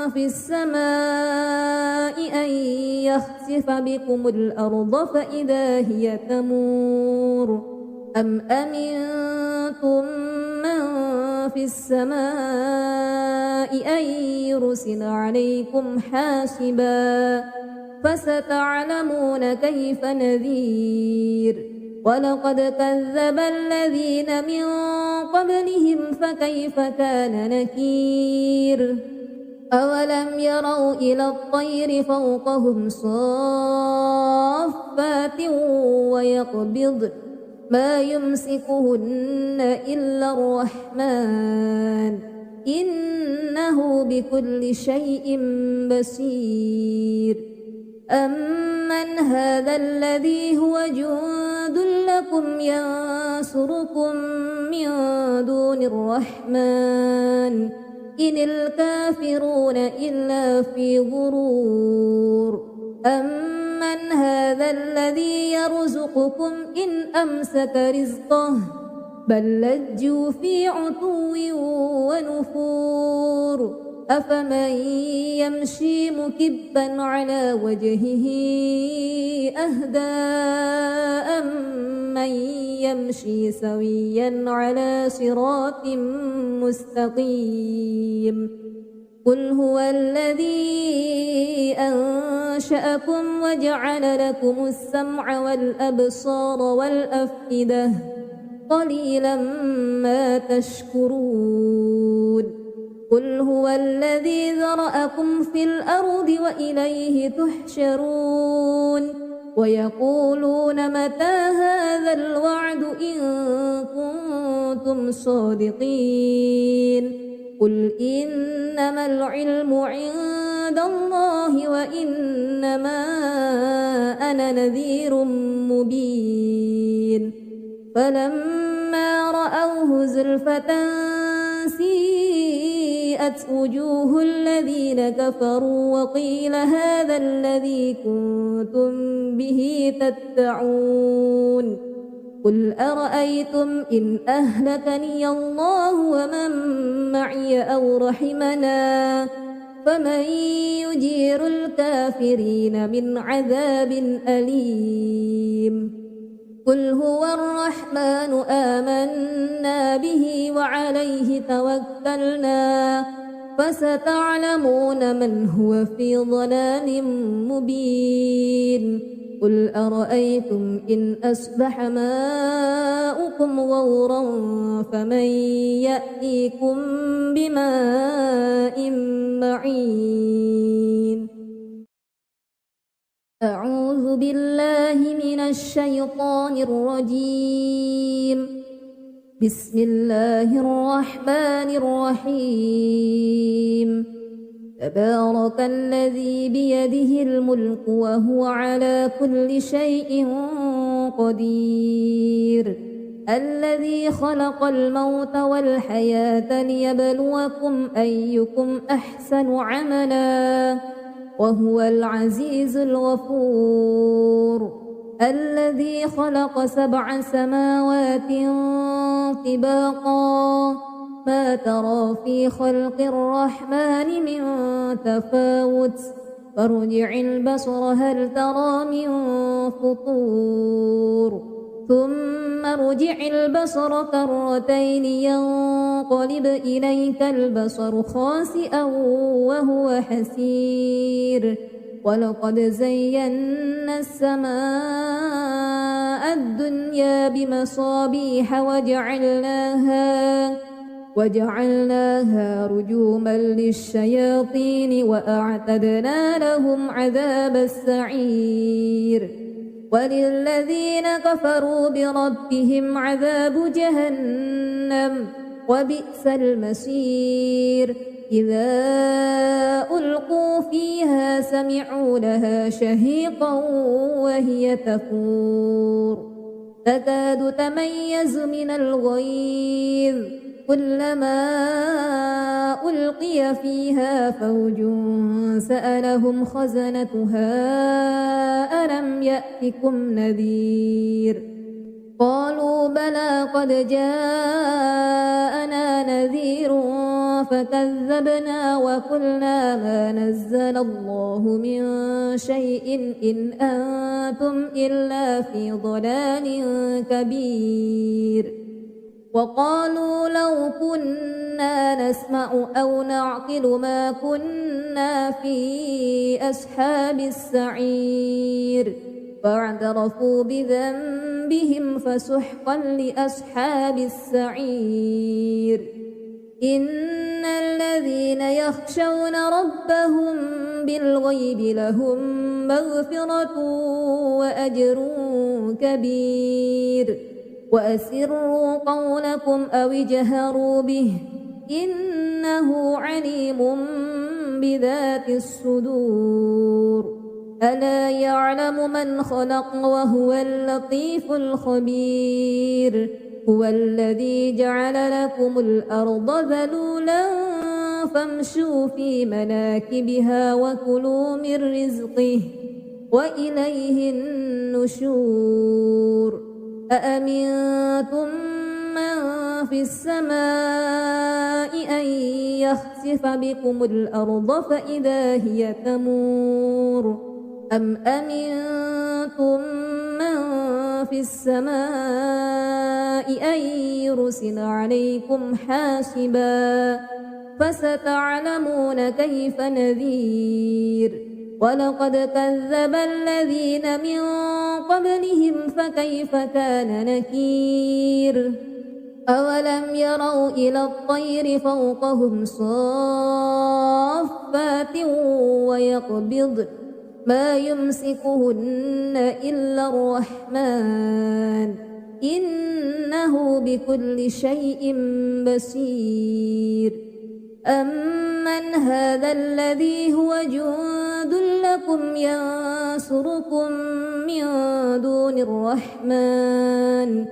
في السماء أن يخسف بكم الأرض فإذا هي تمور أم أمنتم من في السماء أن يرسل عليكم حاسبا فستعلمون كيف نذير ولقد كذب الذين من قبلهم فكيف كان نكير أولم يروا إلى الطير فوقهم صافات ويقبض ما يمسكهن إلا الرحمن إنه بكل شيء بصير أمن هذا الذي هو جند لكم ينصركم من دون الرحمن إن الكافرون إلا في غرور أمن هذا الذي يرزقكم إن أمسك رزقه بل لجوا في عتو ونفور أفمن يمشي مكبا على وجهه أهدى أمن يمشي سويا على صراط مستقيم قل هو الذي أنشأكم وجعل لكم السمع والأبصار والأفئدة قليلا ما تشكرون قل هو الذي ذرأكم في الأرض وإليه تحشرون ويقولون متى هذا الوعد إن كنتم صادقين قل إنما العلم عند الله وإنما أنا نذير مبين فلما رأوه زلفة سيئت وجوه الذين كفروا وقيل هذا الذي كنتم به تدعون قل أرأيتم إن أهلكني الله ومن معي أو رحمنا فمن يجير الكافرين من عذاب أليم قل هو الرحمن آمنا به وعليه توكلنا فستعلمون من هو في ضلال مبين قل أرأيتم إن أصبح ماؤكم غورا فمن يأتيكم بماء معين أعوذ بالله من الشيطان الرجيم بسم الله الرحمن الرحيم تبارك الذي بيده الملك وهو على كل شيء قدير الذي خلق الموت والحياة ليبلوكم أيكم أحسن عملا وهو العزيز الغفور الذي خلق 7 سماوات طباقا ما ترى في خلق الرحمن من تفاوت فارجع البصر هل ترى من فطور ثم ارجع البصر كرتين ينقلب إليك البصر خاسئا وهو حسير ولقد زينا السماء الدنيا بمصابيح وجعلناها رجوما للشياطين وأعتدنا لهم عذاب السعير وللذين كفروا بربهم عذاب جهنم وبئس المصير إذا ألقوا فيها سمعوا لها شهيقا وهي تفور تكاد تميز من الغيظ كلما ألقي فيها فوج سألهم خزنتها ألم يأتكم نذير قالوا بلى قد جاءنا نذير فكذبنا وقلنا ما نزل الله من شيء إن أنتم إلا في ضلال كبير وقالوا لو كنا نسمع أو نعقل ما كنا في أصحاب السعير فاعترفوا بذنبهم فسحقا لأصحاب السعير إن الذين يخشون ربهم بالغيب لهم مغفرة وأجر كبير وأسروا قولكم أو اجهروا به إنه عليم بذات الصدور ألا يعلم من خلق وهو اللطيف الخبير هو الذي جعل لكم الأرض ذلولا فامشوا في مناكبها وكلوا من رزقه وإليه النشور أأمنتم من في السماء أن يخسف بكم الأرض فإذا هي تمور أم أمنتم من في السماء أن يرسل عليكم حاسبا فستعلمون كيف نذير ولقد كذب الذين من قبلهم فكيف كان نكير أولم يروا إلى الطير فوقهم صافات ويقبضن ما يمسكهن إلا الرحمن إنه بكل شيء بصير أمن هذا الذي هو جند لكم ينصركم من دون الرحمن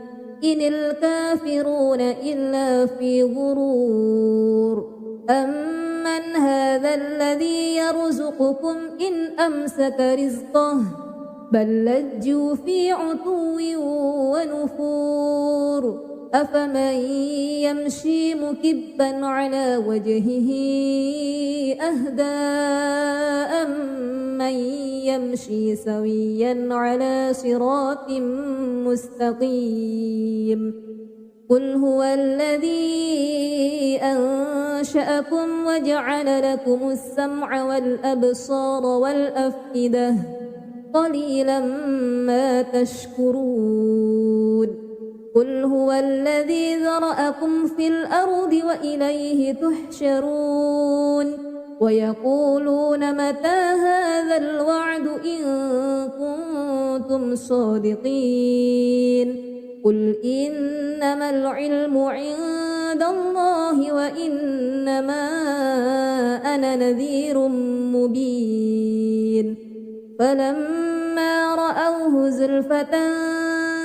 إن الكافرون إلا في غرور أمن هذا الذي يرزقكم إن أمسك رزقه بل لجوا في عتو ونفور أفمن يمشي مكبا على وجهه أهدى أمن يمشي سويا على صراط مستقيم قل هو الذي أنشأكم وجعل لكم السمع والأبصار والأفئدة قليلا ما تشكرون قل هو الذي ذرأكم في الأرض وإليه تحشرون ويقولون متى هذا الوعد إن كنتم صادقين قل إنما العلم عند الله وإنما أنا نذير مبين فلما رأوه زلفة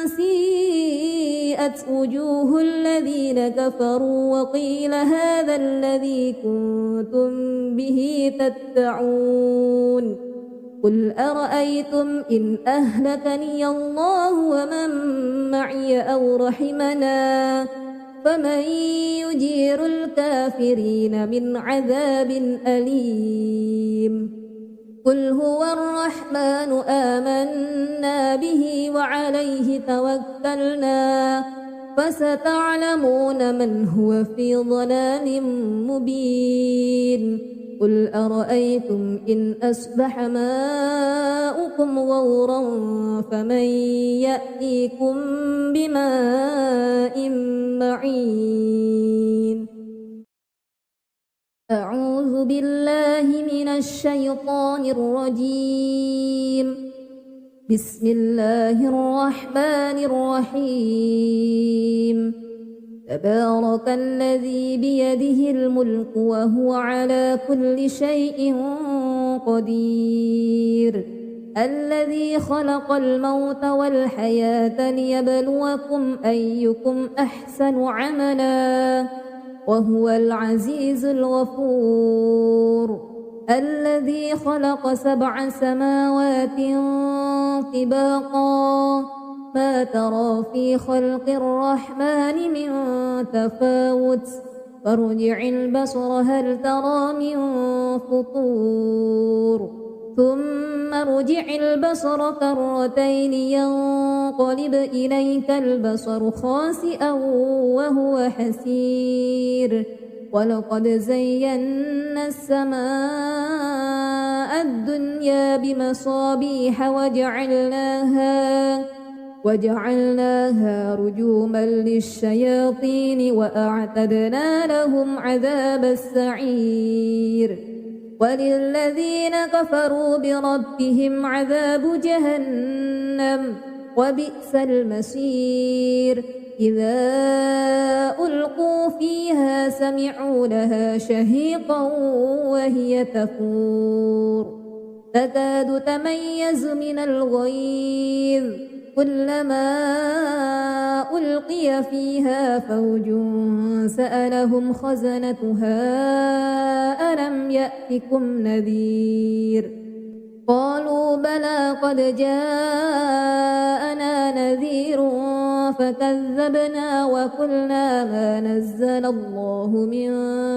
سيئت وبرئت وجوه الذين كفروا وقيل هذا الذي كنتم به تدعون قل أرأيتم إن أهلكني الله ومن معي أو رحمنا فمن يجير الكافرين من عذاب أليم قل هو الرحمن آمنا به وعليه توكلنا فستعلمون من هو في ضلال مبين قل أرأيتم إن أصبح ماؤكم غورا فمن يأتيكم بماء معين أعوذ بالله من الشيطان الرجيم بسم الله الرحمن الرحيم تبارك الذي بيده الملك وهو على كل شيء قدير الذي خلق الموت والحياة ليبلوكم أيكم أحسن عملا وهو العزيز الغفور الذي خلق 7 سماوات طباقا ما ترى في خلق الرحمن من تفاوت فارجع البصر هل ترى من فطور ثم ارجع البصر كرتين ينقلب إليك البصر خاسئا وهو حسير ولقد زينا السماء الدنيا بمصابيح وجعلناها رجوما للشياطين وأعتدنا لهم عذاب السعير وللذين كفروا بربهم عذاب جهنم وبئس المصير إذا ألقوا فيها سمعوا لها شهيقا وهي تفور تكاد تميز من الغيظ كلما ألقي فيها فوج سألهم خزنتها ألم يأتكم نذير قالوا بلى قد جاءنا نذير فكذبنا وقلنا ما نزل الله من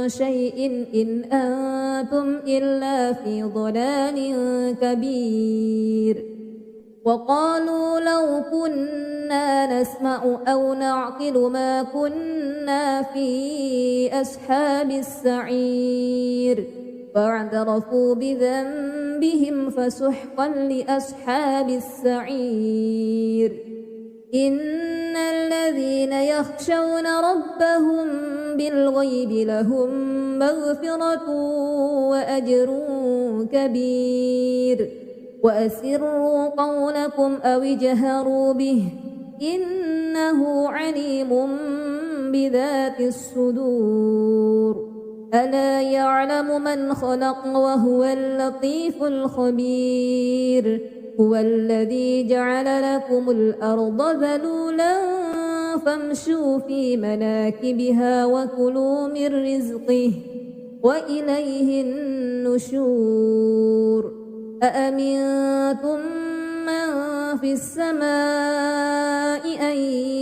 شيء إن أنتم إلا في ضلال كبير وقالوا لو كنا نسمع أو نعقل ما كنا في أصحاب السعير فاعترفوا بذنبهم فسحقا لأصحاب السعير إن الذين يخشون ربهم بالغيب لهم مغفرة وأجر كبير وأسروا قولكم أو اجهروا به إنه عليم بذات الصدور ألا يعلم من خلق وهو اللطيف الخبير هو الذي جعل لكم الأرض ذلولا فامشوا في مناكبها وكلوا من رزقه وإليه النشور أأمنتم من في السماء أن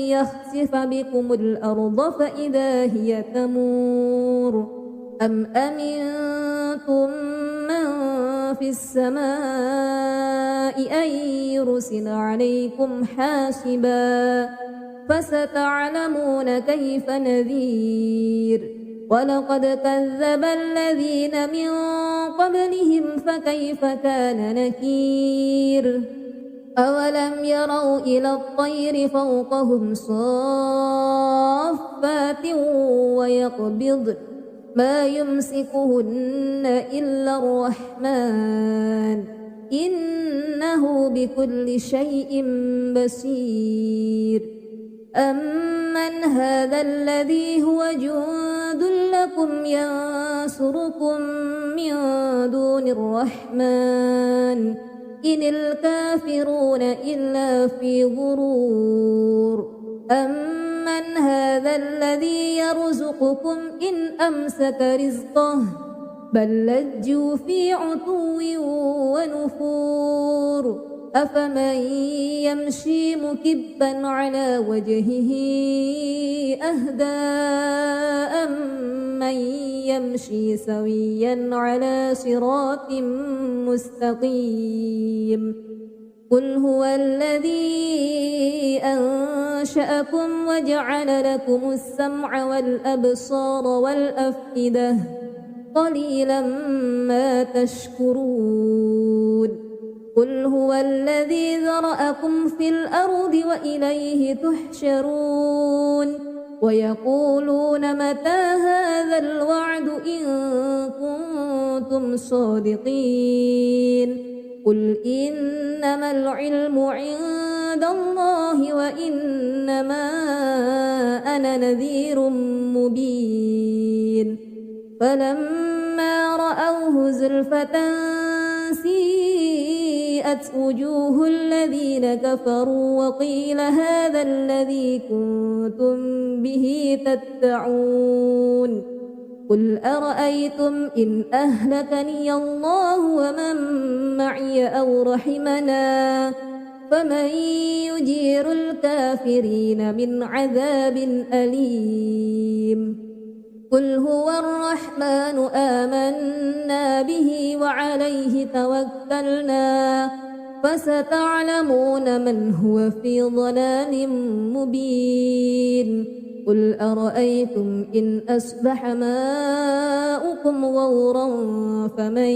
يخسف بكم الأرض فإذا هي تمور أم أمنتم من في السماء أن يرسل عليكم حاسبا فستعلمون كيف نذير ولقد كذب الذين من قبلهم فكيف كان نكير أولم يروا إلى الطير فوقهم صافات ويقبض ما يمسكهن إلا الرحمن إنه بكل شيء بصير أمن هذا الذي هو جند لكم ينصركم من دون الرحمن إن الكافرون إلا في غرور من هذا الذي يرزقكم إن أمسك رزقه بل لجوا في عتو ونفور أفمن يمشي مكبا على وجهه أهدى أمن يمشي سويا على صراط مستقيم قل هو الذي أنشأكم وجعل لكم السمع والأبصار والأفئدة قليلا ما تشكرون قل هو الذي ذرأكم في الأرض وإليه تحشرون ويقولون متى هذا الوعد إن كنتم صادقين قل إنما العلم عند الله وإنما أنا نذير مبين فلما رأوه زلفة سيئت وجوه الذين كفروا وقيل هذا الذي كنتم به تدعون قل أرأيتم إن أهلكني الله ومن معي أو رحمنا فمن يجير الكافرين من عذاب أليم قل هو الرحمن آمنا به وعليه توكلنا فستعلمون من هو في ضلال مبين قل أرأيتم إن أصبح ماؤكم غورا فمن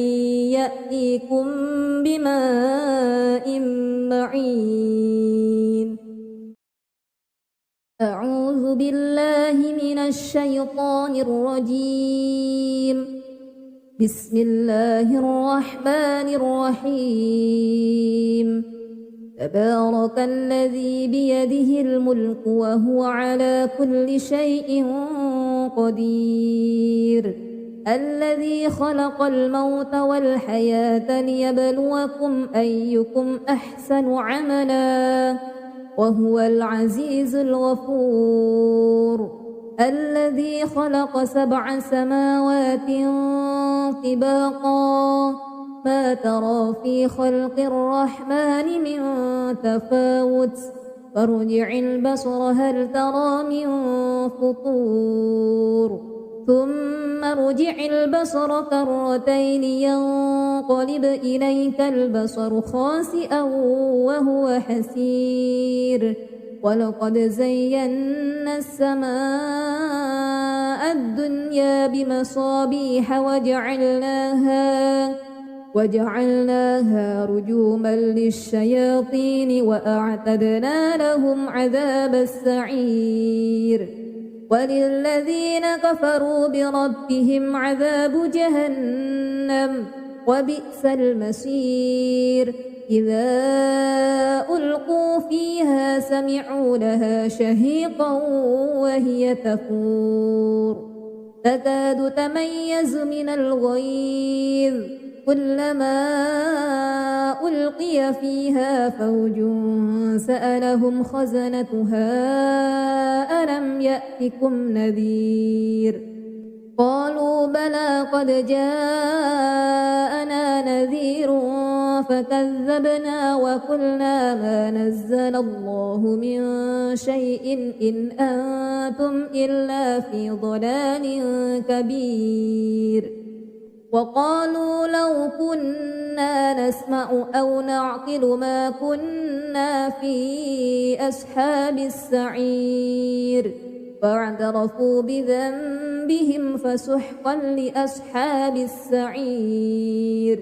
يأتيكم بماء معين أعوذ بالله من الشيطان الرجيم بسم الله الرحمن الرحيم تبارك الذي بيده الملك وهو على كل شيء قدير الذي خلق الموت والحياة ليبلوكم أيكم أحسن عملا وهو العزيز الغفور الذي خلق 7 سماوات طباقا ما ترى في خلق الرحمن من تفاوت فارجع البصر هل ترى من فطور ثم ارجع البصر كرتين ينقلب إليك البصر خاسئا وهو حسير ولقد زينا السماء الدنيا بمصابيح وجعلناها رجوما للشياطين وأعتدنا لهم عذاب السعير وللذين كفروا بربهم عذاب جهنم وبئس المصير إذا ألقوا فيها سمعوا لها شهيقا وهي تفور تكاد تميز من الغيظ كلما ألقي فيها فوج سألهم خزنتها ألم يأتكم نذير قالوا بلى قد جاءنا نذير فكذبنا وقلنا ما نزل الله من شيء إن أنتم إلا في ضلال كبير وقالوا لو كنا نسمع أو نعقل ما كنا في أصحاب السعير فاعترفوا بذنبهم فسحقا لأصحاب السعير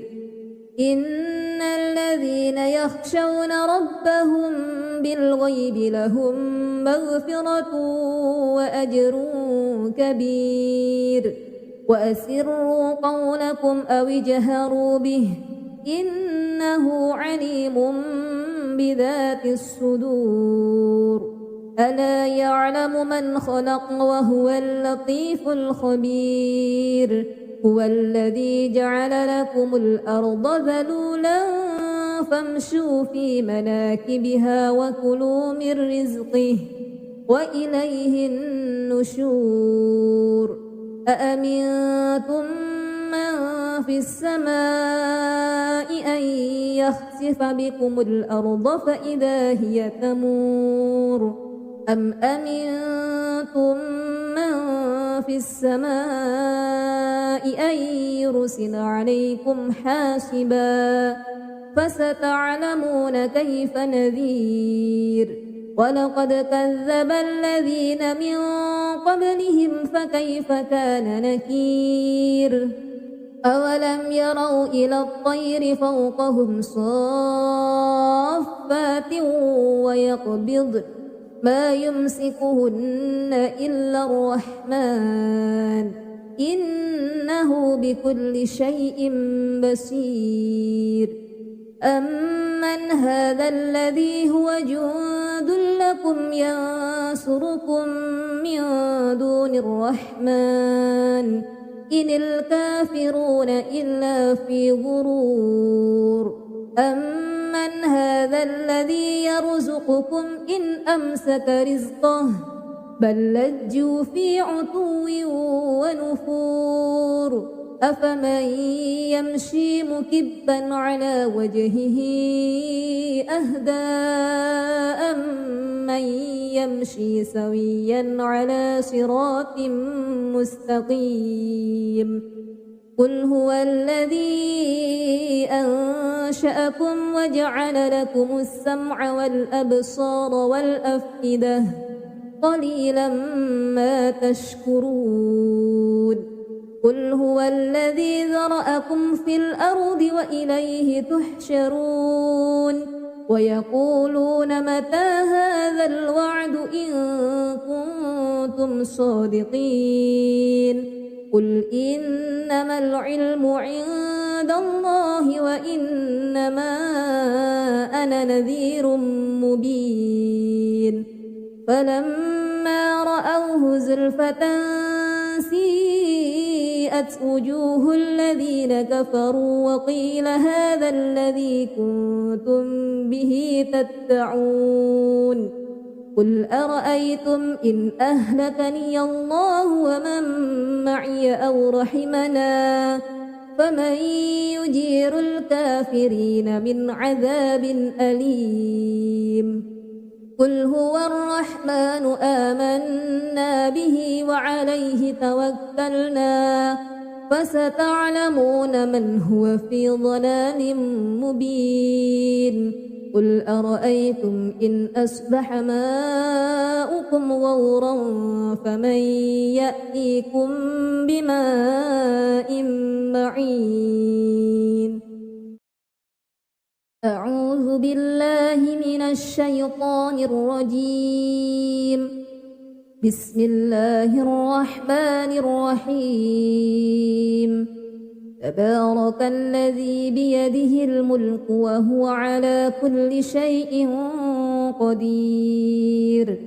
إن الذين يخشون ربهم بالغيب لهم مغفرة وأجر كبير وأسروا قولكم أو اجهروا به إنه عليم بذات الصدور ألا يعلم من خلق وهو اللطيف الخبير هو الذي جعل لكم الأرض ذلولا فامشوا في مناكبها وكلوا من رزقه وإليه النشور أأمنتم من في السماء أن يخسف بكم الأرض فإذا هي تمور أم أمنتم من في السماء أن يرسل عليكم حاسبا فستعلمون كيف نذير ولقد كذب الذين من قبلهم فكيف كان نكير أولم يروا إلى الطير فوقهم صافات ويقبضن ما يمسكهن إلا الرحمن إنه بكل شيء بصير أمن هذا الذي هو جند لكم ينصركم من دون الرحمن إن الكافرون إلا في غرور أمن هذا الذي يرزقكم إن أمسك رزقه بل لجوا في عتو ونفور أفمن يمشي مكبا على وجهه أهدى أمن يمشي سويا على صراط مستقيم قل هو الذي أنشأكم وجعل لكم السمع والأبصار والأفئدة قليلا ما تشكرون قل هو الذي ذرأكم في الأرض وإليه تحشرون ويقولون متى هذا الوعد إن كنتم صادقين قل إنما العلم عند الله وإنما أنا نذير مبين فلما رأوه زلفة سيئت وجوه الذين كفروا وقيل هذا الذي كنتم به تدعون قل أرأيتم إن أهلكني الله ومن معي أو رحمنا فمن يجير الكافرين من عذاب أليم قل هو الرحمن آمنا به وعليه توكلنا فستعلمون من هو في ضلال مبين قل أرأيتم إن أصبح ماؤكم غورا فمن يأتيكم بماء معين أعوذ بالله من الشيطان الرجيم بسم الله الرحمن الرحيم تبارك الذي بيده الملك وهو على كل شيء قدير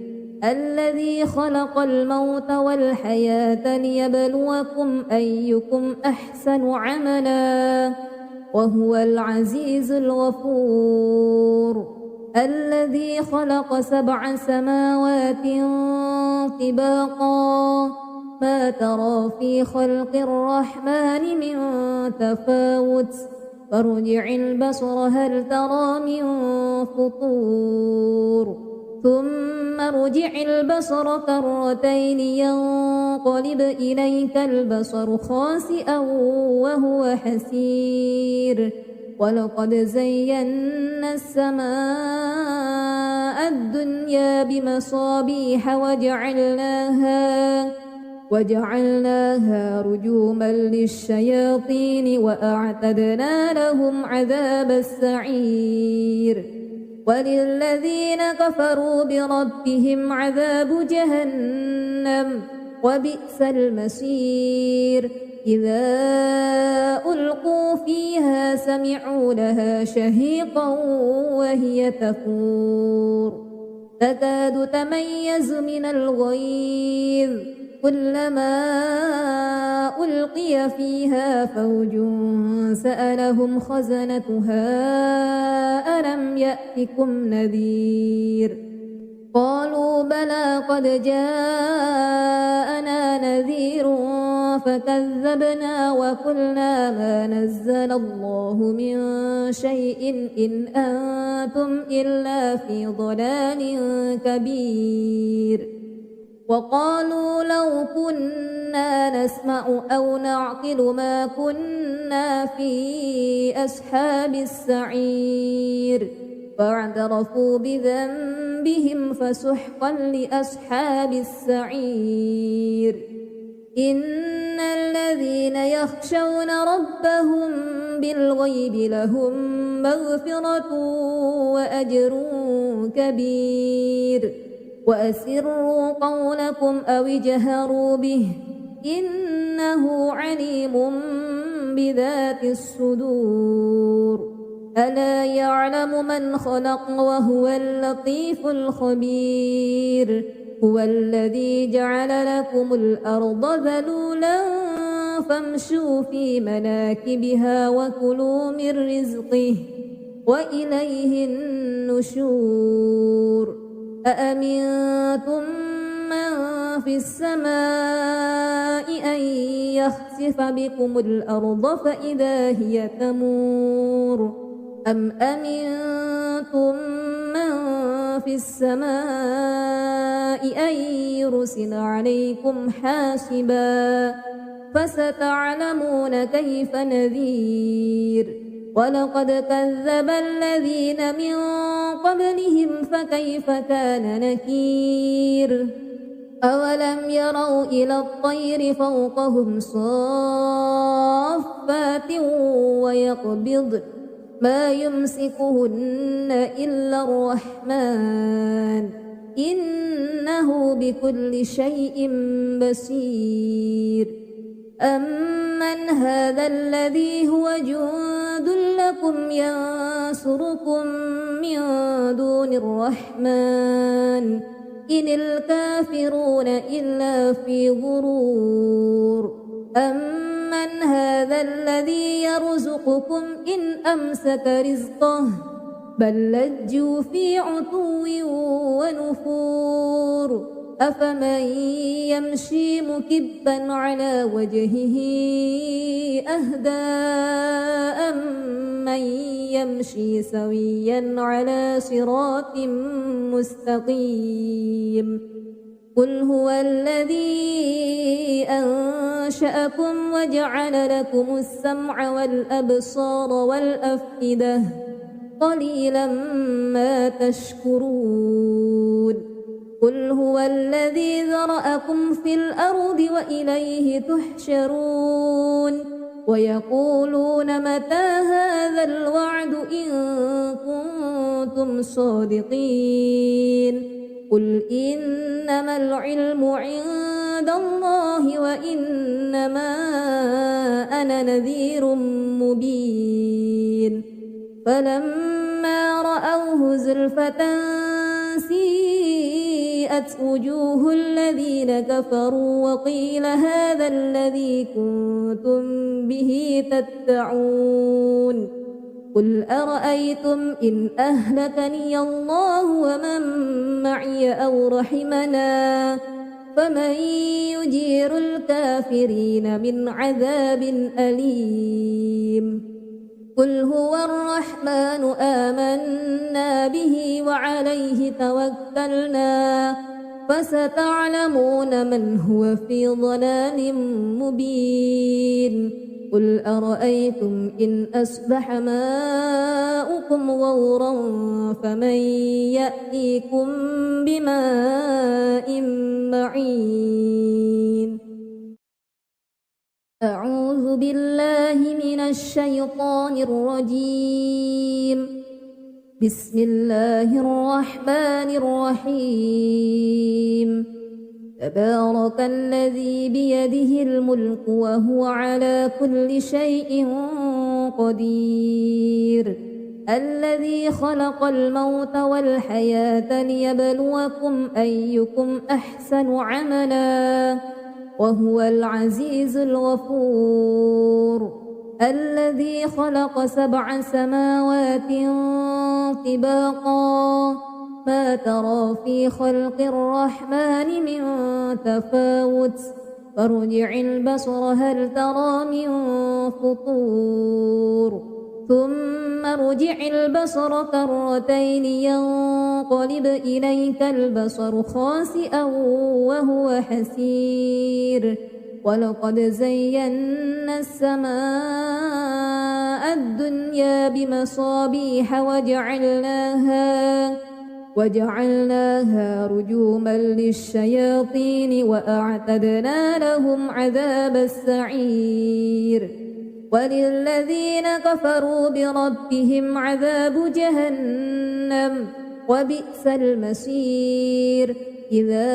الذي خلق الموت والحياة ليبلوكم أيكم أحسن عملا وهو العزيز الغفور الذي خلق 7 سماوات طباقا ما ترى في خلق الرحمن من تفاوت فارجع البصر هل ترى من فطور ثم ارجع البصر كرتين ينقلب إليك البصر خاسئا وهو حسير ولقد زينا السماء الدنيا بمصابيح وجعلناها رجوما للشياطين وأعتدنا لهم عذاب السعير وللذين كفروا بربهم عذاب جهنم وبئس المصير إذا ألقوا فيها سمعوا لها شهيقا وهي تفور تكاد تميز من الغيظ كلما ألقي فيها فوج سألهم خزنتها ألم يأتكم نذير قالوا بلى قد جاءنا نذير فكذبنا وقلنا ما نزل الله من شيء إن أنتم إلا في ضلال كبير وقالوا لو كنا نسمع أو نعقل ما كنا في أصحاب السعير فاعترفوا بذنبهم فسحقا لأصحاب السعير إن الذين يخشون ربهم بالغيب لهم مغفرة وأجر كبير وأسروا قولكم أو اجهروا به إنه عليم بذات الصدور ألا يعلم من خلق وهو اللطيف الخبير هو الذي جعل لكم الأرض ذلولا فامشوا في مناكبها وكلوا من رزقه وإليه النشور أأمنتم من في السماء أن يخسف بكم الأرض فإذا هي تمور أم أمنتم من في السماء أن يرسل عليكم حاسبا فستعلمون كيف نذير ولقد كذب الذين من قبلهم فكيف كان نكير أولم يروا إلى الطير فوقهم صافات ويقبض ما يمسكهن إلا الرحمن إنه بكل شيء بصير أمن هذا الذي هو جند لكم ينصركم من دون الرحمن إن الكافرون إلا في غرور أمن هذا الذي يرزقكم إن أمسك رزقه بل لجوا في عتو ونفور أفمن يمشي مكبا على وجهه أهدى أمن يمشي سويا على صراط مستقيم قل هو الذي أنشأكم وجعل لكم السمع والأبصار والأفئدة قليلا ما تشكرون قل هو الذي ذرأكم في الأرض وإليه تحشرون ويقولون متى هذا الوعد إن كنتم صادقين قل إنما العلم عند الله وإنما أنا نذير مبين فلما رأوه زلفة سيئت وجوه الذين كفروا وقيل هذا الذي كنتم به تدعون قل أرأيتم إن أهلكني الله ومن معي أو رحمنا فمن يجير الكافرين من عذاب أليم قل هو الرحمن آمنا به وعليه توكلنا فستعلمون من هو في ضلال مبين قل أرأيتم إن أصبح ماؤكم غورا فمن يأتيكم بماء معين أعوذ بالله من الشيطان الرجيم بسم الله الرحمن الرحيم تبارك الذي بيده الملك وهو على كل شيء قدير الذي خلق الموت والحياة ليبلوكم أيكم أحسن عملا وهو العزيز الغفور الذي خلق 7 سماوات طباقا ما ترى في خلق الرحمن من تفاوت فارجع البصر هل ترى من فطور ثم ارجع البصر كرتين ينقلب إليك البصر خاسئا وهو حسير ولقد زينا السماء الدنيا بمصابيح وجعلناها رجوما للشياطين وأعتدنا لهم عذاب السعير وللذين كفروا بربهم عذاب جهنم وبئس المصير إذا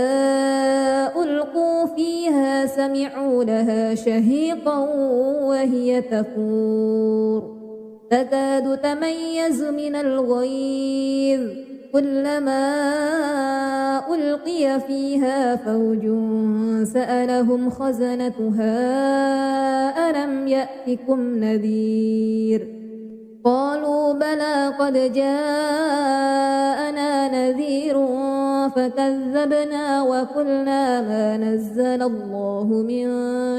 ألقوا فيها سمعوا لها شهيقا وهي تفور تكاد تميز من الغيظ كلما ألقي فيها فوج سألهم خزنتها ألم يأتكم نذير قالوا بلى قد جاءنا نذير فكذبنا وقلنا ما نزل الله من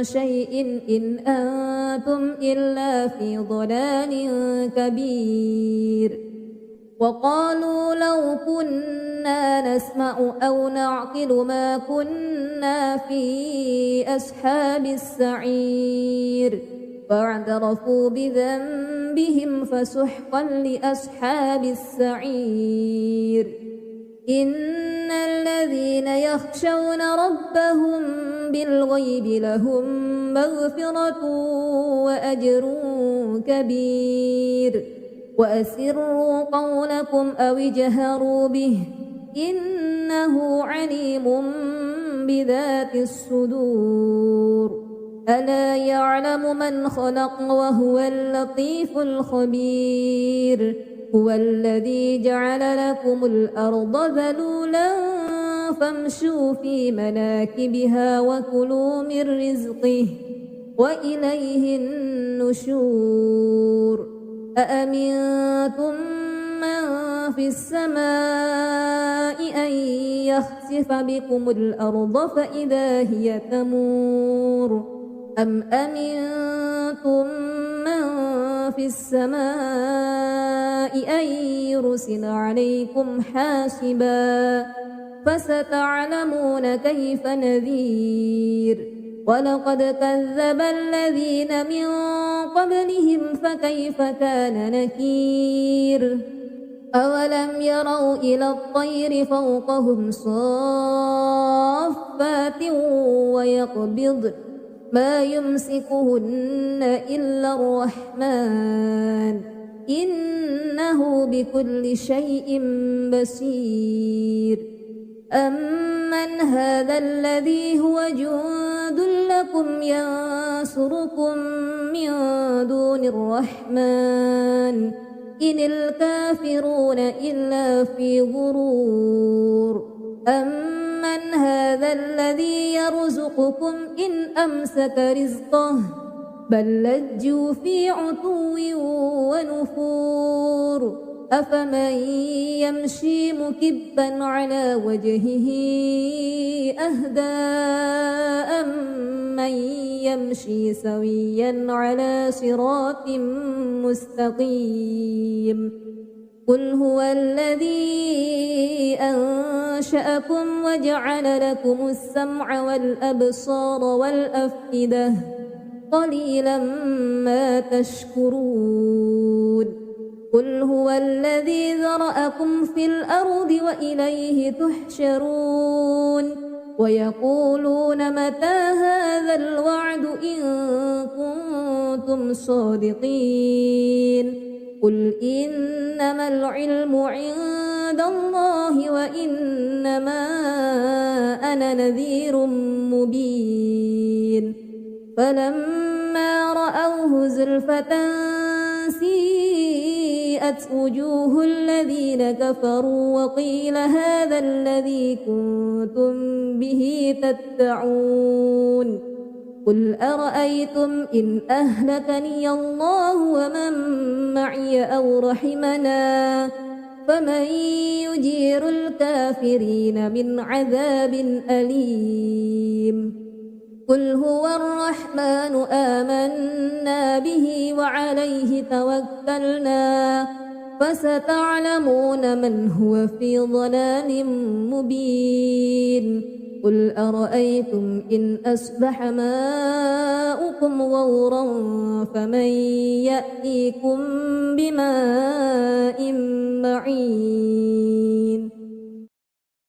شيء إن أنتم إلا في ضلال كبير وقالوا لو كنا نسمع أو نعقل ما كنا في أصحاب السعير فاعترفوا بذنبهم فسحقا لأصحاب السعير إن الذين يخشون ربهم بالغيب لهم مغفرة وأجر كبير وأسروا قولكم أو اجهروا به إنه عليم بذات الصدور ألا يعلم من خلق وهو اللطيف الخبير هو الذي جعل لكم الأرض ذلولا فامشوا في مناكبها وكلوا من رزقه وإليه النشور أأمنتم من في السماء أن يخسف بكم الأرض فإذا هي تمور أم أمنتم من في السماء أن يرسل عليكم حاسبا فستعلمون كيف نذير ولقد كذب الذين من قبلهم فكيف كان نكير أولم يروا إلى الطير فوقهم صافات ويقبض ما يمسكهن إلا الرحمن إنه بكل شيء بصير أمن هذا الذي هو جند لكم ينصركم من دون الرحمن إن الكافرون إلا في غرور أمن هذا الذي يرزقكم إن أمسك رزقه بل لجوا في عتو ونفور أفمن يمشي مكبا على وجهه أهدى أمن يمشي سويا على صراط مستقيم قل هو الذي أنشأكم وجعل لكم السمع والأبصار والأفئدة قليلا ما تشكرون قل هو الذي ذرأكم في الأرض وإليه تحشرون ويقولون متى هذا الوعد إن كنتم صادقين قل إنما العلم عند الله وإنما أنا نذير مبين فلما رأوه زلفة سيئت وجوه الذين كفروا وقيل هذا الذي كنتم به تدعون قل أرأيتم إن أهلكني الله ومن معي أو رحمنا فمن يجير الكافرين من عذاب أليم قل هو الرحمن آمنا به وعليه توكلنا فستعلمون من هو في ضلال مبين قل أرأيتم إن أصبح ماؤكم غورا فمن يأتيكم بماء معين